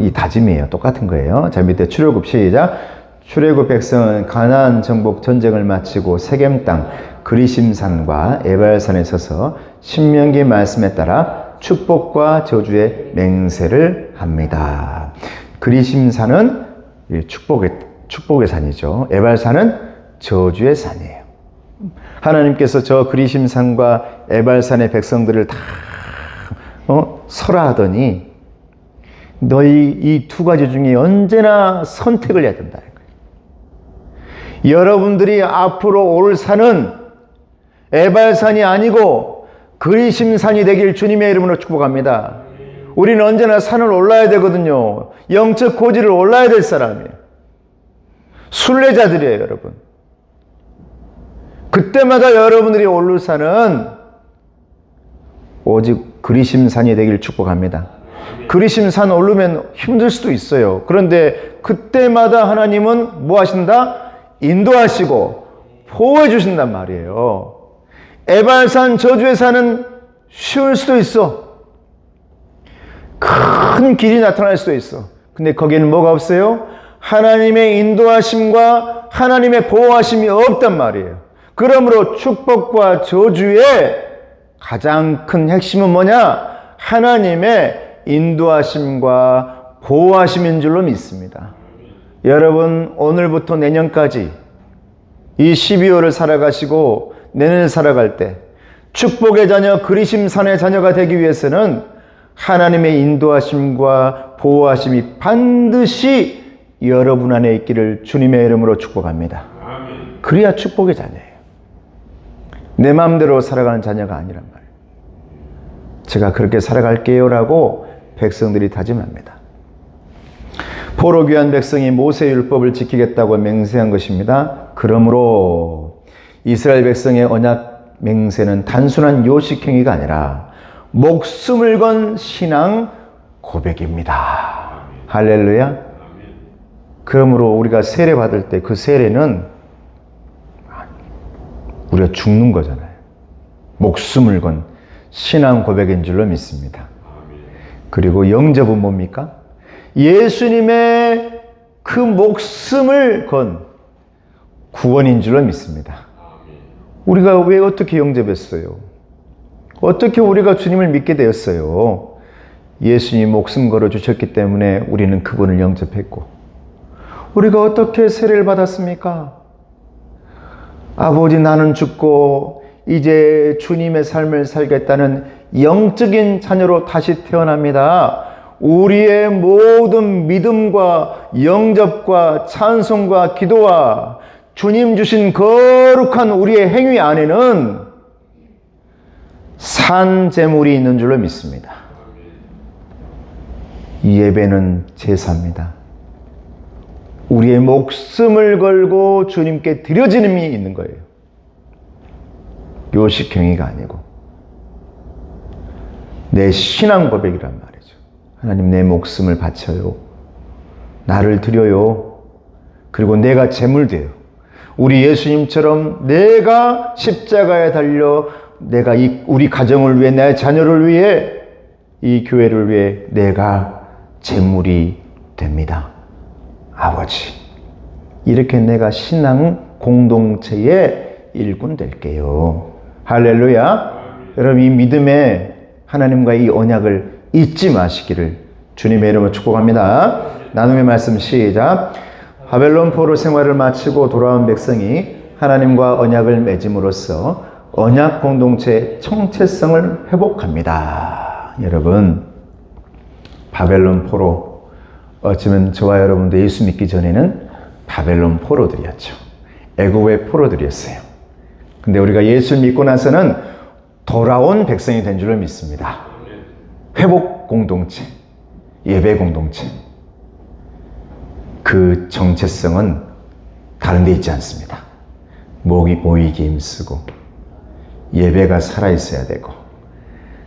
이 다짐이에요. 똑같은 거예요. 자, 밑에 출애굽 시작. 출애굽 백성은 가나안 정복 전쟁을 마치고 세겜 땅 그리심산과 에발산에 서서 신명기 말씀에 따라 축복과 저주의 맹세를 합니다. 그리심산은 축복의 산이죠. 에발산은 저주의 산이에요. 하나님께서 저 그리심산과 에발산의 백성들을 다 설하더니 너희 이 두 가지 중에 언제나 선택을 해야 된다는 거예요. 여러분들이 앞으로 올 산은 에발산이 아니고 그리심산이 되길 주님의 이름으로 축복합니다. 우리는 언제나 산을 올라야 되거든요. 영적 고지를 올라야 될 사람이에요. 순례자들이에요, 여러분. 그때마다 여러분들이 오를 산은 오직 그리심산이 되길 축복합니다. 그리심산 오르면 힘들 수도 있어요. 그런데 그때마다 하나님은 뭐 하신다? 인도하시고 보호해 주신단 말이에요. 에발산 저주의 산은 쉬울 수도 있어. 큰 길이 나타날 수도 있어. 근데 거기에는 뭐가 없어요? 하나님의 인도하심과 하나님의 보호하심이 없단 말이에요. 그러므로 축복과 저주에 가장 큰 핵심은 뭐냐? 하나님의 인도하심과 보호하심인 줄로 믿습니다. 여러분, 오늘부터 내년까지 이 12월을 살아가시고 내년을 살아갈 때 축복의 자녀, 그리심산의 자녀가 되기 위해서는 하나님의 인도하심과 보호하심이 반드시 여러분 안에 있기를 주님의 이름으로 축복합니다. 그래야 축복의 자녀예요. 내 마음대로 살아가는 자녀가 아니란 말이에요. 제가 그렇게 살아갈게요 라고 백성들이 다짐합니다. 포로 귀한 백성이 모세의 율법을 지키겠다고 맹세한 것입니다. 그러므로 이스라엘 백성의 언약 맹세는 단순한 요식행위가 아니라 목숨을 건 신앙 고백입니다. 할렐루야. 그러므로 우리가 세례 받을 때 그 세례는 우리가 죽는 거잖아요. 목숨을 건 신앙 고백인 줄로 믿습니다. 그리고 영접은 뭡니까? 예수님의 그 목숨을 건 구원인 줄로 믿습니다. 우리가 왜 어떻게 영접했어요? 어떻게 우리가 주님을 믿게 되었어요? 예수님이 목숨 걸어 주셨기 때문에 우리는 그분을 영접했고, 우리가 어떻게 세례를 받았습니까? 아버지, 나는 죽고 이제 주님의 삶을 살겠다는 영적인 자녀로 다시 태어납니다. 우리의 모든 믿음과 영접과 찬송과 기도와 주님 주신 거룩한 우리의 행위 안에는 산 제물이 있는 줄로 믿습니다. 예배는 제사입니다. 우리의 목숨을 걸고 주님께 드려지는 힘이 있는 거예요. 요식행위가 아니고 내 신앙 고백이란 말이죠. 하나님, 내 목숨을 바쳐요. 나를 드려요. 그리고 내가 제물 돼요. 우리 예수님처럼 내가 십자가에 달려 내가 우리 가정을 위해, 내 자녀를 위해, 이 교회를 위해 내가 제물이 됩니다. 아버지, 이렇게 내가 신앙 공동체의 일꾼 될게요. 할렐루야. 여러분, 이 믿음의 하나님과의 이 언약을 잊지 마시기를 주님의 이름으로 축복합니다. 나눔의 말씀 시작. 바벨론 포로 생활을 마치고 돌아온 백성이 하나님과 언약을 맺음으로써 언약 공동체의 정체성을 회복합니다. 여러분, 바벨론 포로, 어쩌면 저와 여러분도 예수 믿기 전에는 바벨론 포로들이었죠. 애굽의 포로들이었어요. 근데 우리가 예수 믿고 나서는 돌아온 백성이 된 줄로 믿습니다. 회복 공동체, 예배 공동체. 그 정체성은 다른 데 있지 않습니다. 모이기 힘쓰고 예배가 살아있어야 되고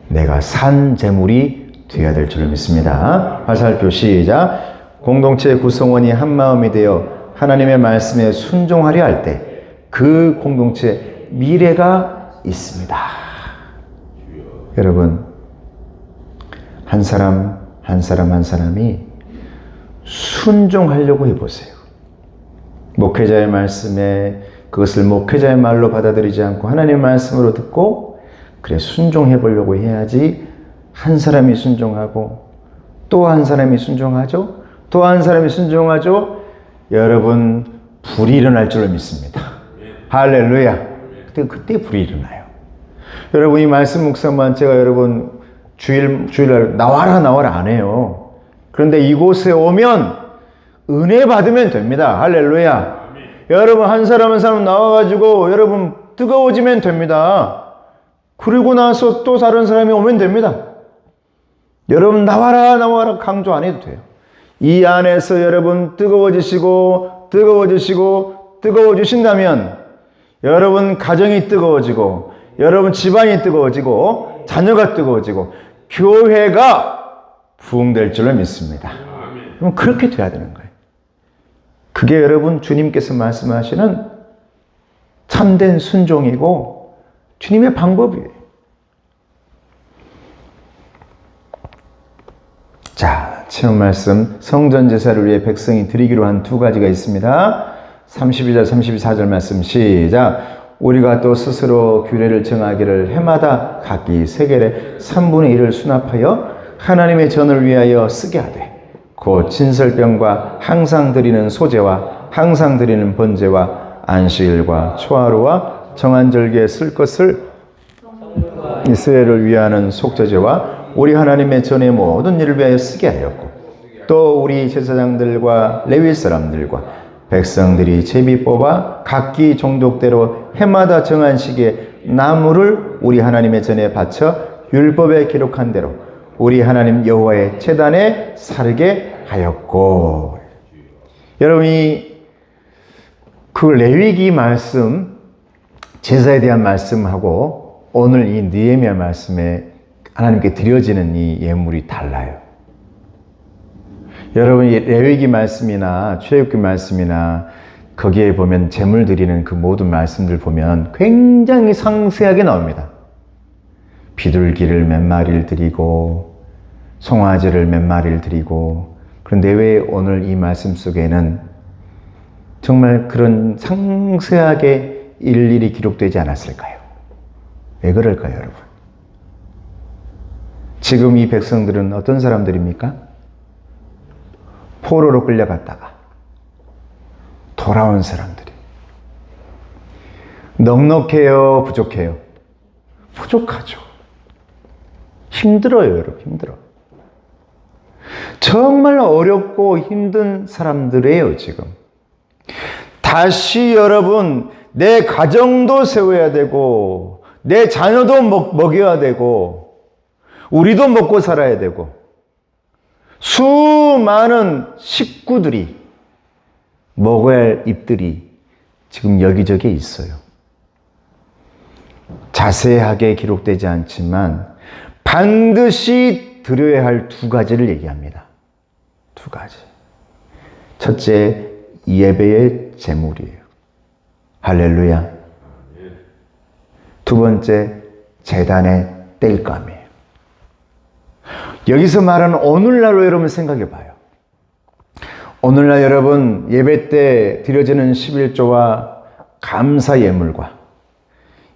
내가 산 제물이 되어야 될 줄로 믿습니다. 화살표 시작. 공동체의 구성원이 한마음이 되어 하나님의 말씀에 순종하려 할 때 그 공동체에 미래가 있습니다. 여러분, 한 사람이 순종하려고 해보세요. 목회자의 말씀에 그것을 목회자의 말로 받아들이지 않고 하나님의 말씀으로 듣고 그래 순종해 보려고 해야지. 한 사람이 순종하고 또 한 사람이 순종하죠. 또 한 사람이 순종하죠. 여러분, 불이 일어날 줄로 믿습니다. 할렐루야. 그때 불이 일어나요. 여러분, 이 말씀 묵상만 제가 여러분 주일날 나와라 안 해요. 그런데 이곳에 오면 은혜 받으면 됩니다. 할렐루야. 여러분, 한 사람 나와가지고 여러분 뜨거워지면 됩니다. 그리고 나서 또 다른 사람이 오면 됩니다. 여러분, 나와라 강조 안 해도 돼요. 이 안에서 여러분 뜨거워지신다면 여러분 가정이 뜨거워지고 여러분 집안이 뜨거워지고 자녀가 뜨거워지고 교회가 부흥될 줄로 믿습니다. 그럼 그렇게 돼야 되는 거예요. 그게 여러분 주님께서 말씀하시는 참된 순종이고 주님의 방법이에요. 자, 체험 말씀. 성전 제사를 위해 백성이 드리기로 한 두 가지가 있습니다. 32절 34절 말씀 시작. 우리가 또 스스로 규례를 정하기를 해마다 각기 세겔의 3분의 1을 수납하여 하나님의 전을 위하여 쓰게 하되 곧 진설병과 항상 드리는 소제와 항상 드리는 번제와 안식일과 초하루와 정한 절기에 쓸 것을 이스라엘을 위하는 속죄제와 우리 하나님의 전의 모든 일을 위하여 쓰게 하였고 또 우리 제사장들과 레위 사람들과 백성들이 제비 뽑아 각기 종족대로 해마다 정한 시기에 나무를 우리 하나님의 전에 바쳐 율법에 기록한 대로 우리 하나님 여호와의 제단에 사르게 하였고. 여러분이 그 레위기 말씀, 제사에 대한 말씀하고 오늘 이 느헤미야 말씀에 하나님께 드려지는 이 예물이 달라요. 여러분, 레위기 말씀이나 출애굽기 말씀이나 거기에 보면 제물 드리는 그 모든 말씀들 보면 굉장히 상세하게 나옵니다. 비둘기를 몇 마리를 드리고 송아지를 몇 마리를 드리고. 그런데 왜 오늘 이 말씀 속에는 정말 그런 상세하게 일일이 기록되지 않았을까요? 왜 그럴까요, 여러분? 지금 이 백성들은 어떤 사람들입니까? 포로로 끌려갔다가 돌아온 사람들이. 넉넉해요, 부족해요? 부족하죠. 힘들어요, 여러분, 힘들어. 정말 어렵고 힘든 사람들이에요, 지금. 다시 여러분, 내 가정도 세워야 되고, 내 자녀도 먹여야 되고, 우리도 먹고 살아야 되고, 수많은 식구들이 먹어야 할 입들이 지금 여기저기 있어요. 자세하게 기록되지 않지만 반드시 드려야 할 두 가지를 얘기합니다. 두 가지. 첫째, 예배의 제물이에요. 할렐루야. 두 번째, 제단의 땔감이에요. 여기서 말하는 오늘날로 여러분 생각해 봐요. 오늘날 여러분 예배 때 드려지는 11조와 감사 예물과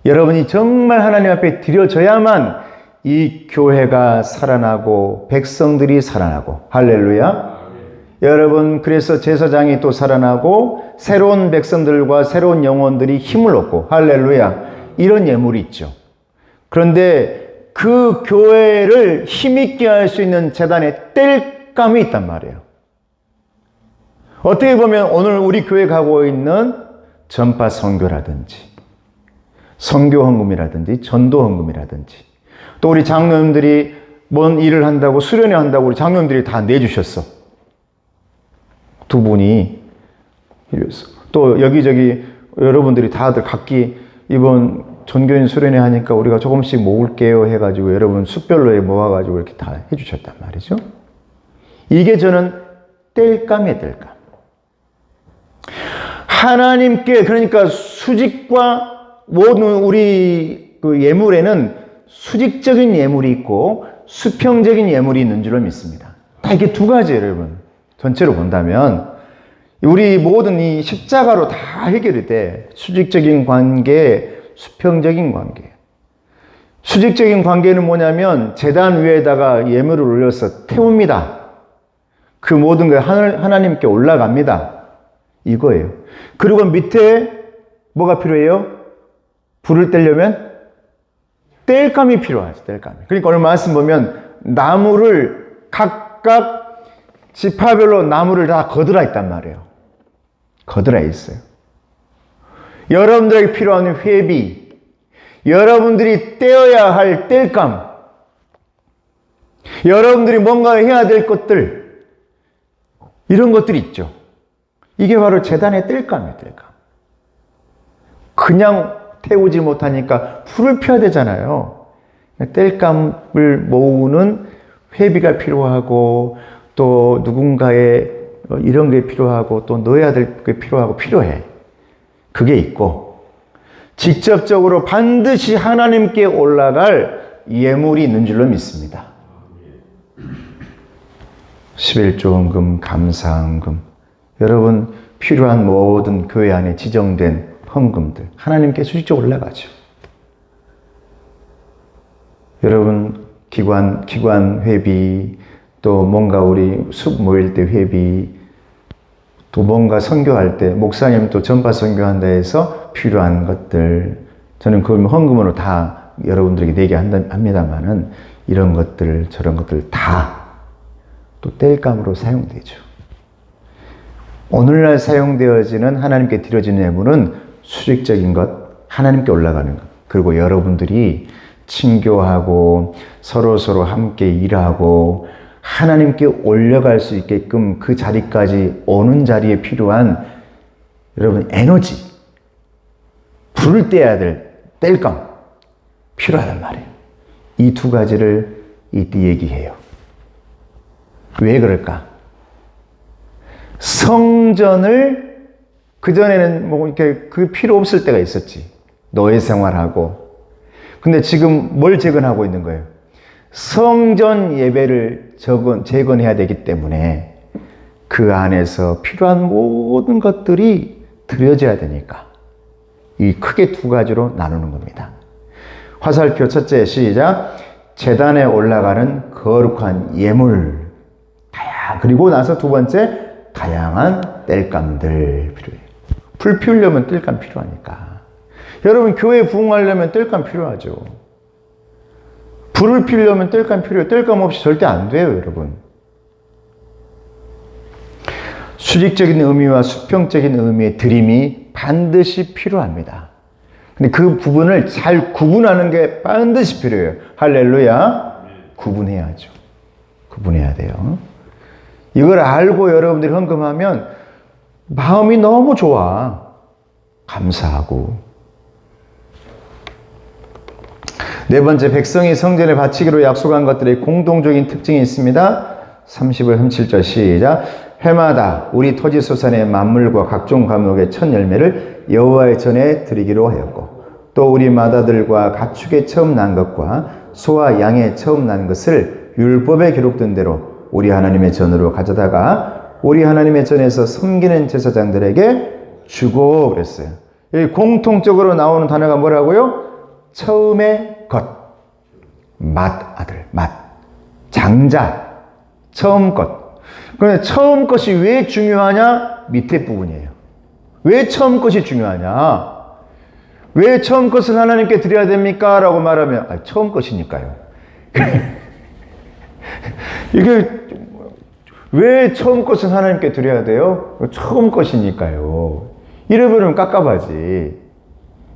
여러분이 정말 하나님 앞에 드려져야만 이 교회가 살아나고 백성들이 살아나고. 할렐루야. 여러분, 그래서 제사장이 또 살아나고 새로운 백성들과 새로운 영혼들이 힘을 얻고. 할렐루야. 이런 예물이 있죠. 그런데 그 교회를 힘있게 할 수 있는 제단의 땔감이 있단 말이에요. 어떻게 보면 오늘 우리 교회 가고 있는 전파 선교라든지 선교 헌금이라든지 전도 헌금이라든지 또 우리 장로님들이 뭔 일을 한다고 수련회 한다고 우리 장로님들이 다 내주셨어. 두 분이 이랬어. 또 여기저기 여러분들이 다들 각기 이번 전교인 수련회 하니까 우리가 조금씩 모을게요 해가지고 여러분 숫별로 모아가지고 이렇게 다 해주셨단 말이죠. 이게 저는 땔감이에요, 땔감. 하나님께, 그러니까 수직과 모든 우리 그 예물에는 수직적인 예물이 있고 수평적인 예물이 있는 줄로 믿습니다. 다 이게 두 가지예요, 여러분. 전체로 본다면 우리 모든 이 십자가로 다 해결이 돼. 수직적인 관계, 수평적인 관계. 수직적인 관계는 뭐냐면 제단 위에다가 예물을 올려서 태웁니다. 그 모든 게 하나님께 올라갑니다. 이거예요. 그리고 밑에 뭐가 필요해요? 불을 떼려면 땔감이 필요하죠. 땔감이. 그러니까 오늘 말씀 보면 나무를 각각 지파별로 나무를 다 거들어 있단 말이에요. 거들어 있어요. 여러분들에게 필요한 회비, 여러분들이 떼어야 할 땔감, 여러분들이 뭔가 해야 될 것들, 이런 것들이 있죠. 이게 바로 제단의 땔감이에요, 땔감. 그냥 태우지 못하니까 불을 펴야 되잖아요. 땔감을 모으는 회비가 필요하고 또 누군가의 이런 게 필요하고 또 넣어야 될 게 필요하고 필요해. 그게 있고 직접적으로 반드시 하나님께 올라갈 예물이 있는 줄로 믿습니다. 11조 헌금, 감사헌금, 여러분 필요한 모든 교회 안에 지정된 헌금들 하나님께 수직적으로 올라가죠. 여러분 기관 회비, 또 뭔가 우리 숲 모일 때 회비, 또 뭔가 선교할 때 목사님 또 전파 선교한다 해서 필요한 것들, 저는 그걸 헌금으로 다 여러분들에게 내게 합니다만은 이런 것들 저런 것들 다 또 땔감으로 사용되죠. 오늘날 사용되어지는 하나님께 드려지는 예물은 수직적인 것, 하나님께 올라가는 것, 그리고 여러분들이 친교하고 서로 함께 일하고 하나님께 올려갈 수 있게끔 그 자리까지 오는 자리에 필요한 여러분 에너지, 불을 떼야 될 땔감 필요하단 말이에요. 이 두 가지를 이때 얘기해요. 왜 그럴까? 성전을 그전에는 뭐 이렇게 그 필요 없을 때가 있었지. 노예 생활하고. 근데 지금 뭘 재건하고 있는 거예요? 성전 예배를 재건해야 되기 때문에 그 안에서 필요한 모든 것들이 드려져야 되니까 이 크게 두 가지로 나누는 겁니다. 화살표 첫째 시작. 제단에 올라가는 거룩한 예물. 그리고 나서 두 번째 다양한 땔감들 필요해요. 불 피우려면 땔감 필요하니까. 여러분 교회 부흥하려면 땔감 필요하죠. 불을 피우려면 땔감 필요해요. 땔감 없이 절대 안 돼요, 여러분. 수직적인 의미와 수평적인 의미의 드림이 반드시 필요합니다. 근데 그 부분을 잘 구분하는 게 반드시 필요해요. 할렐루야. 구분해야죠. 구분해야 돼요. 이걸 알고 여러분들이 헌금하면 마음이 너무 좋아. 감사하고. 네 번째, 백성이 성전에 바치기로 약속한 것들의 공동적인 특징이 있습니다. 30절 37절 시작. 해마다 우리 토지 소산의 만물과 각종 과목의 첫 열매를 여호와의 전에 드리기로 하였고, 또 우리 마다들과 가축의 처음 난 것과 소와 양의 처음 난 것을 율법에 기록된 대로 우리 하나님의 전으로 가져다가 우리 하나님의 전에서 섬기는 제사장들에게 주고 그랬어요. 여기 공통적으로 나오는 단어가 뭐라고요? 처음의 것, 맏아들, 장자, 처음 것. 그런데 처음 것이 왜 중요하냐? 밑에 부분이에요. 왜 처음 것이 중요하냐? 왜 처음 것을 하나님께 드려야 됩니까? 라고 말하면 처음 것이니까요. 이게 왜 처음 것을 하나님께 드려야 돼요? 처음 것이니까요. 잃어버리면 깝깝하지.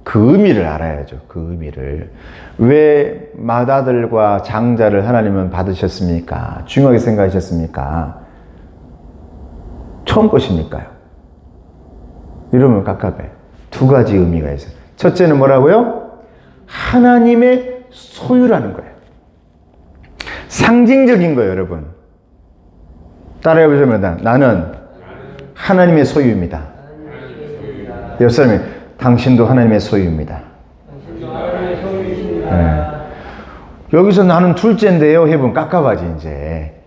그 의미를 알아야죠. 그 의미를. 왜 맏아들과 장자를 하나님은 받으셨습니까? 중요하게 생각하셨습니까? 처음 것이니까요. 이러면 깝깝해. 두 가지 의미가 있어요. 첫째는 뭐라고요? 하나님의 소유라는 거예요. 상징적인 거예요, 여러분. 따라해보시면 나는 하나님의 소유입니다. 옆 사람이 당신도 하나님의 소유입니다. 네. 여기서 나는 둘째인데요 해보면 깝깝하지 이제.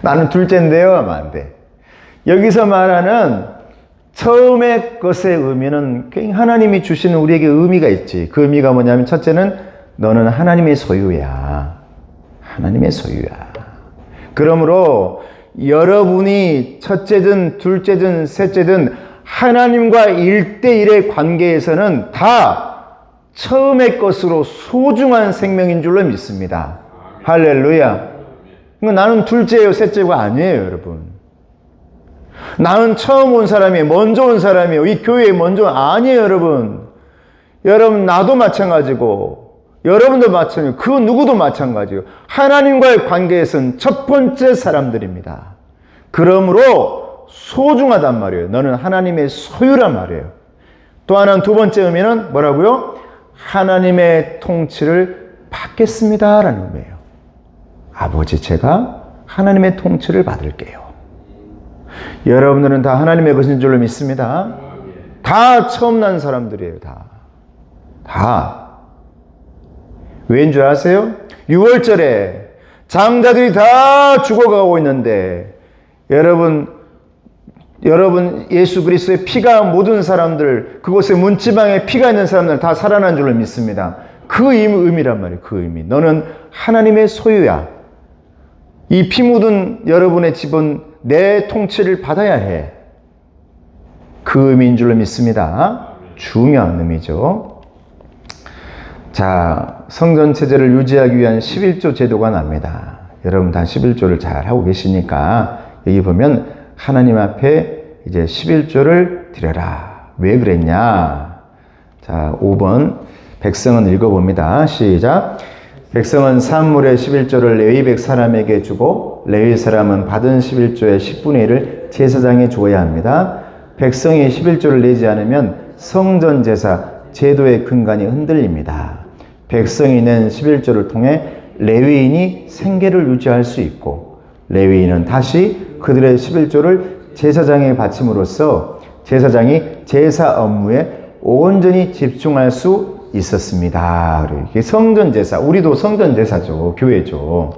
나는 둘째인데요 하면 안 돼. 여기서 말하는 처음의 것의 의미는 하나님이 주시는 우리에게 의미가 있지. 그 의미가 뭐냐면 첫째는 너는 하나님의 소유야. 하나님의 소유야. 그러므로 여러분이 첫째든 둘째든 셋째든 하나님과 1대1의 관계에서는 다 처음의 것으로 소중한 생명인 줄로 믿습니다. 할렐루야. 나는 둘째예요, 셋째가 아니에요, 여러분. 나는 처음 온 사람이에요, 먼저 온 사람이에요, 이 교회에 먼저 아니에요, 여러분. 여러분, 나도 마찬가지고 여러분도 마찬가지고 그 누구도 마찬가지고 하나님과의 관계에서는 첫 번째 사람들입니다. 그러므로 소중하단 말이에요. 너는 하나님의 소유란 말이에요. 또 하나는 두 번째 의미는 뭐라고요? 하나님의 통치를 받겠습니다라는 의미예요. 아버지, 제가 하나님의 통치를 받을게요. 여러분들은 다 하나님의 것인 줄로 믿습니다. 다 처음 난 사람들이에요. 다. 왜인 줄 아세요? 6월절에 장자들이 다 죽어가고 있는데 여러분 여러분 예수 그리스도의 피가 모든 사람들, 그곳에 문지방에 피가 있는 사람들 다 살아난 줄로 믿습니다. 그 의미란 말이에요. 그 의미. 너는 하나님의 소유야. 이 피 묻은 여러분의 집은 내 통치를 받아야 해. 그 의미인 줄로 믿습니다. 중요한 의미죠. 자, 성전 체제를 유지하기 위한 11조 제도가 납니다. 여러분 다 11조를 잘 하고 계시니까 여기 보면 하나님 앞에 이제 11조를 드려라. 왜 그랬냐? 자, 5번 백성은 읽어봅니다. 시작. 백성은 산물의 11조를 레위 백 사람에게 주고 레위 사람은 받은 11조의 10분의 1을 제사장에 주어야 합니다. 백성이 11조를 내지 않으면 성전 제사 제도의 근간이 흔들립니다. 백성이 낸 11조를 통해 레위인이 생계를 유지할 수 있고 레위인은 다시 그들의 11조를 제사장에 바침으로써 제사장이 제사 업무에 온전히 집중할 수 있었습니다. 이게 성전 제사, 우리도 성전 제사죠. 교회죠.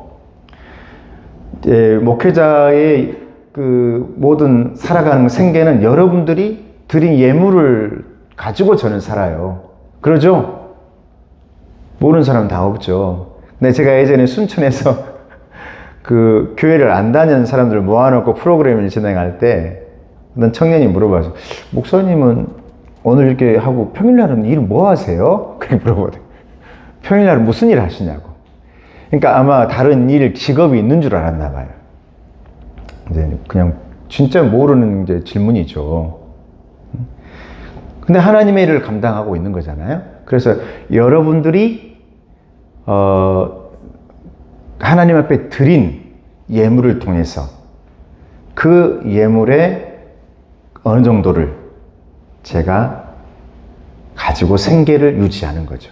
목회자의 그 모든 살아가는 생계는 여러분들이 드린 예물을 가지고 저는 살아요. 그러죠? 모르는 사람 다 없죠. 근데 제가 예전에 순천에서 그 교회를 안 다니는 사람들을 모아놓고 프로그램을 진행할 때 어떤 청년이 물어봐서 목사님은 오늘 이렇게 하고 평일날은 일 뭐 하세요? 그렇게 물어보거든요. 평일날은 무슨 일 하시냐고. 그러니까 아마 다른 일, 직업이 있는 줄 알았나 봐요. 이제 그냥 진짜 모르는 이제 질문이죠. 근데 하나님의 일을 감당하고 있는 거잖아요. 그래서 여러분들이 하나님 앞에 드린 예물을 통해서 그 예물의 어느 정도를 제가 가지고 생계를 유지하는 거죠.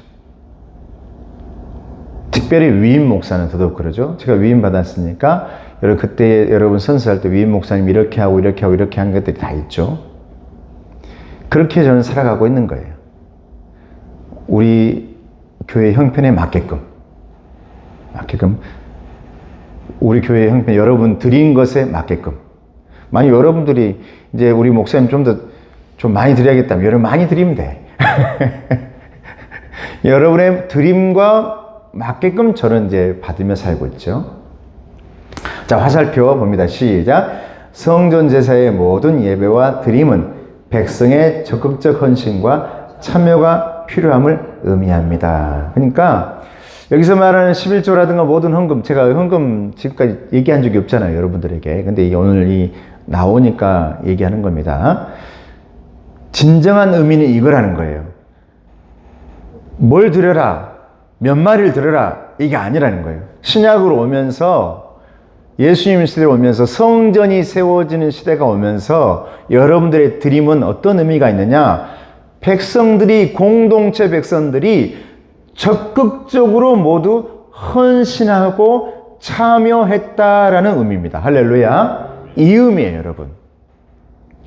특별히 위임 목사는 더더욱 그러죠. 제가 위임 받았으니까 그때 여러분 선수할 때 위임 목사님 이렇게 하고 이렇게 하고 이렇게 하는 것들이 다 있죠. 그렇게 저는 살아가고 있는 거예요. 우리 교회 형편에 맞게끔 우리 교회 형편 여러분 드린 것에 맞게끔. 만약 여러분들이 이제 우리 목사님 좀 많이 드려야겠다면 여러분 많이 드리면 돼. 여러분의 드림과 맞게끔 저는 이제 받으며 살고 있죠. 자, 화살표 봅니다. 시작. 성전 제사의 모든 예배와 드림은 백성의 적극적 헌신과 참여가 필요함을 의미합니다. 그러니까 여기서 말하는 11조라든가 모든 헌금, 제가 헌금 지금까지 얘기한 적이 없잖아요, 여러분들에게. 근데 오늘 나오니까 얘기하는 겁니다. 진정한 의미는 이거라는 거예요. 뭘 드려라, 몇 마리를 드려라, 이게 아니라는 거예요. 신약으로 오면서, 예수님 시대로 오면서, 성전이 세워지는 시대가 오면서 여러분들의 드림은 어떤 의미가 있느냐? 백성들이, 공동체 백성들이 적극적으로 모두 헌신하고 참여했다라는 의미입니다. 할렐루야. 이 의미예요, 여러분.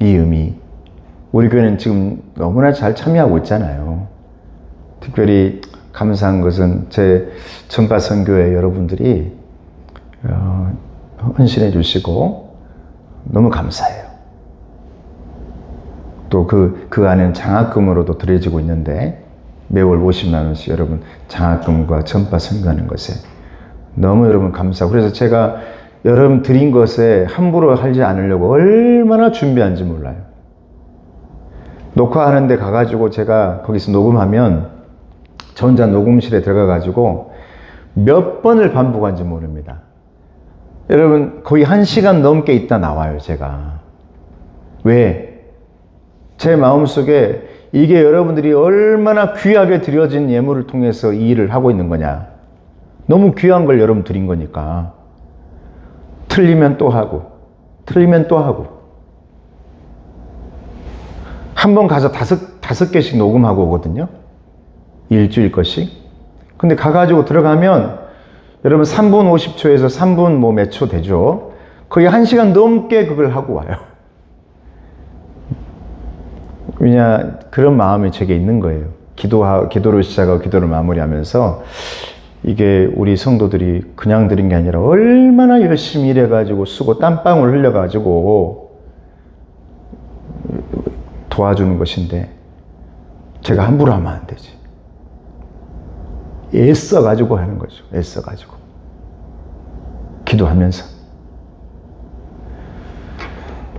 이 의미. 우리 교회는 지금 너무나 잘 참여하고 있잖아요. 특별히 감사한 것은 제 전파선교회 여러분들이 헌신해 주시고 너무 감사해요. 또 그 안에는 장학금으로도 드려지고 있는데 매월 50만 원씩 여러분 장학금과 전파 선교하는 것에 너무 여러분 감사하고, 그래서 제가 여러분 드린 것에 함부로 하지 않으려고 얼마나 준비한지 몰라요. 녹화하는 데 가가지고 제가 거기서 녹음하면 저 혼자 녹음실에 들어가가지고 몇 번을 반복한지 모릅니다. 여러분 거의 1시간 넘게 있다 나와요, 제가. 왜? 제 마음속에 이게 여러분들이 얼마나 귀하게 드려진 예물을 통해서 이 일을 하고 있는 거냐. 너무 귀한 걸 여러분 드린 거니까. 틀리면 또 하고, 틀리면 또 하고. 한 번 가서 다섯 개씩 녹음하고 오거든요. 일주일 것씩. 근데 가가지고 들어가면 여러분 3분 50초에서 3분 뭐 몇 초 되죠. 거의 1시간 넘게 그걸 하고 와요. 왜냐, 그런 마음이 제게 있는 거예요. 기도를 시작하고 기도를 마무리하면서 이게 우리 성도들이 그냥 드린 게 아니라 얼마나 열심히 일해가지고 쓰고 땀방울 흘려가지고 도와주는 것인데 제가 함부로 하면 안 되지. 애써가지고 하는 거죠. 애써가지고. 기도하면서.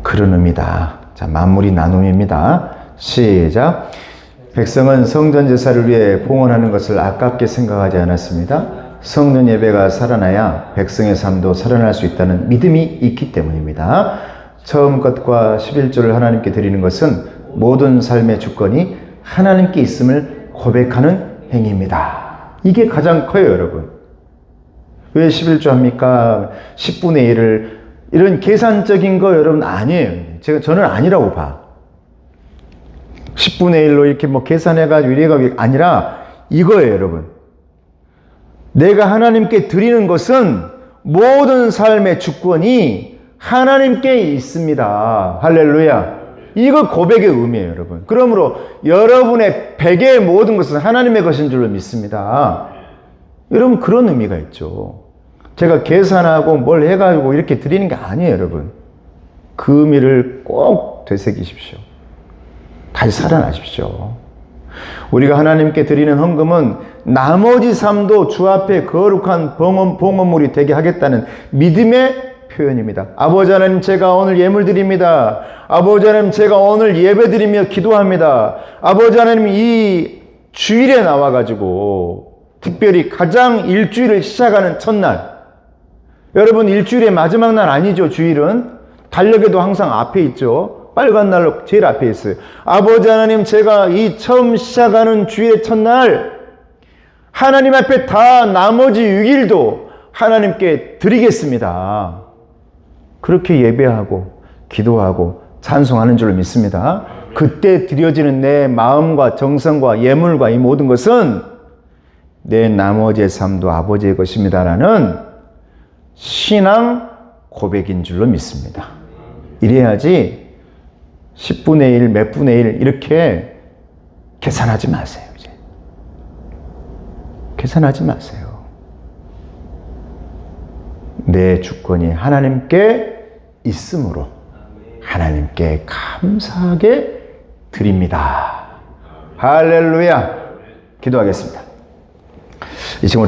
그런 의미다. 자, 만물이 나눔입니다. 시작. 백성은 성전 제사를 위해 봉헌하는 것을 아깝게 생각하지 않았습니다. 성전 예배가 살아나야 백성의 삶도 살아날 수 있다는 믿음이 있기 때문입니다. 처음 것과 11조를 하나님께 드리는 것은 모든 삶의 주권이 하나님께 있음을 고백하는 행위입니다. 이게 가장 커요, 여러분. 왜 11조 합니까? 10분의 1을 이런 계산적인 거 여러분 아니에요. 저는 아니라고 봐. 10분의 1로 이렇게 뭐 계산해가지고 이래가 아니라 이거예요, 여러분. 내가 하나님께 드리는 것은 모든 삶의 주권이 하나님께 있습니다. 할렐루야. 이거 고백의 의미예요, 여러분. 그러므로 여러분의 백의 모든 것은 하나님의 것인 줄로 믿습니다. 여러분, 그런 의미가 있죠. 제가 계산하고 뭘 해가지고 이렇게 드리는 게 아니에요, 여러분. 그 의미를 꼭 되새기십시오. 다시 살아나십시오. 우리가 하나님께 드리는 헌금은 나머지 삶도 주 앞에 거룩한 봉헌물이 되게 하겠다는 믿음의 표현입니다. 아버지 하나님, 제가 오늘 예물 드립니다. 아버지 하나님, 제가 오늘 예배 드리며 기도합니다. 아버지 하나님, 이 주일에 나와가지고 특별히 가장 일주일을 시작하는 첫날, 여러분 일주일의 마지막 날 아니죠. 주일은 달력에도 항상 앞에 있죠. 빨간 날로 제일 앞에 있어요. 아버지 하나님, 제가 이 처음 시작하는 주일의 첫날 하나님 앞에 다 나머지 6일도 하나님께 드리겠습니다. 그렇게 예배하고 기도하고 찬송하는 줄 믿습니다. 그때 드려지는 내 마음과 정성과 예물과 이 모든 것은 내 나머지의 삶도 아버지의 것입니다라는 신앙 고백인 줄로 믿습니다. 이래야지 10분의 1, 몇 분의 1 이렇게 계산하지 마세요. 이제. 계산하지 마세요. 내 주권이 하나님께 있으므로 하나님께 감사하게 드립니다. 할렐루야. 기도하겠습니다. 이 친구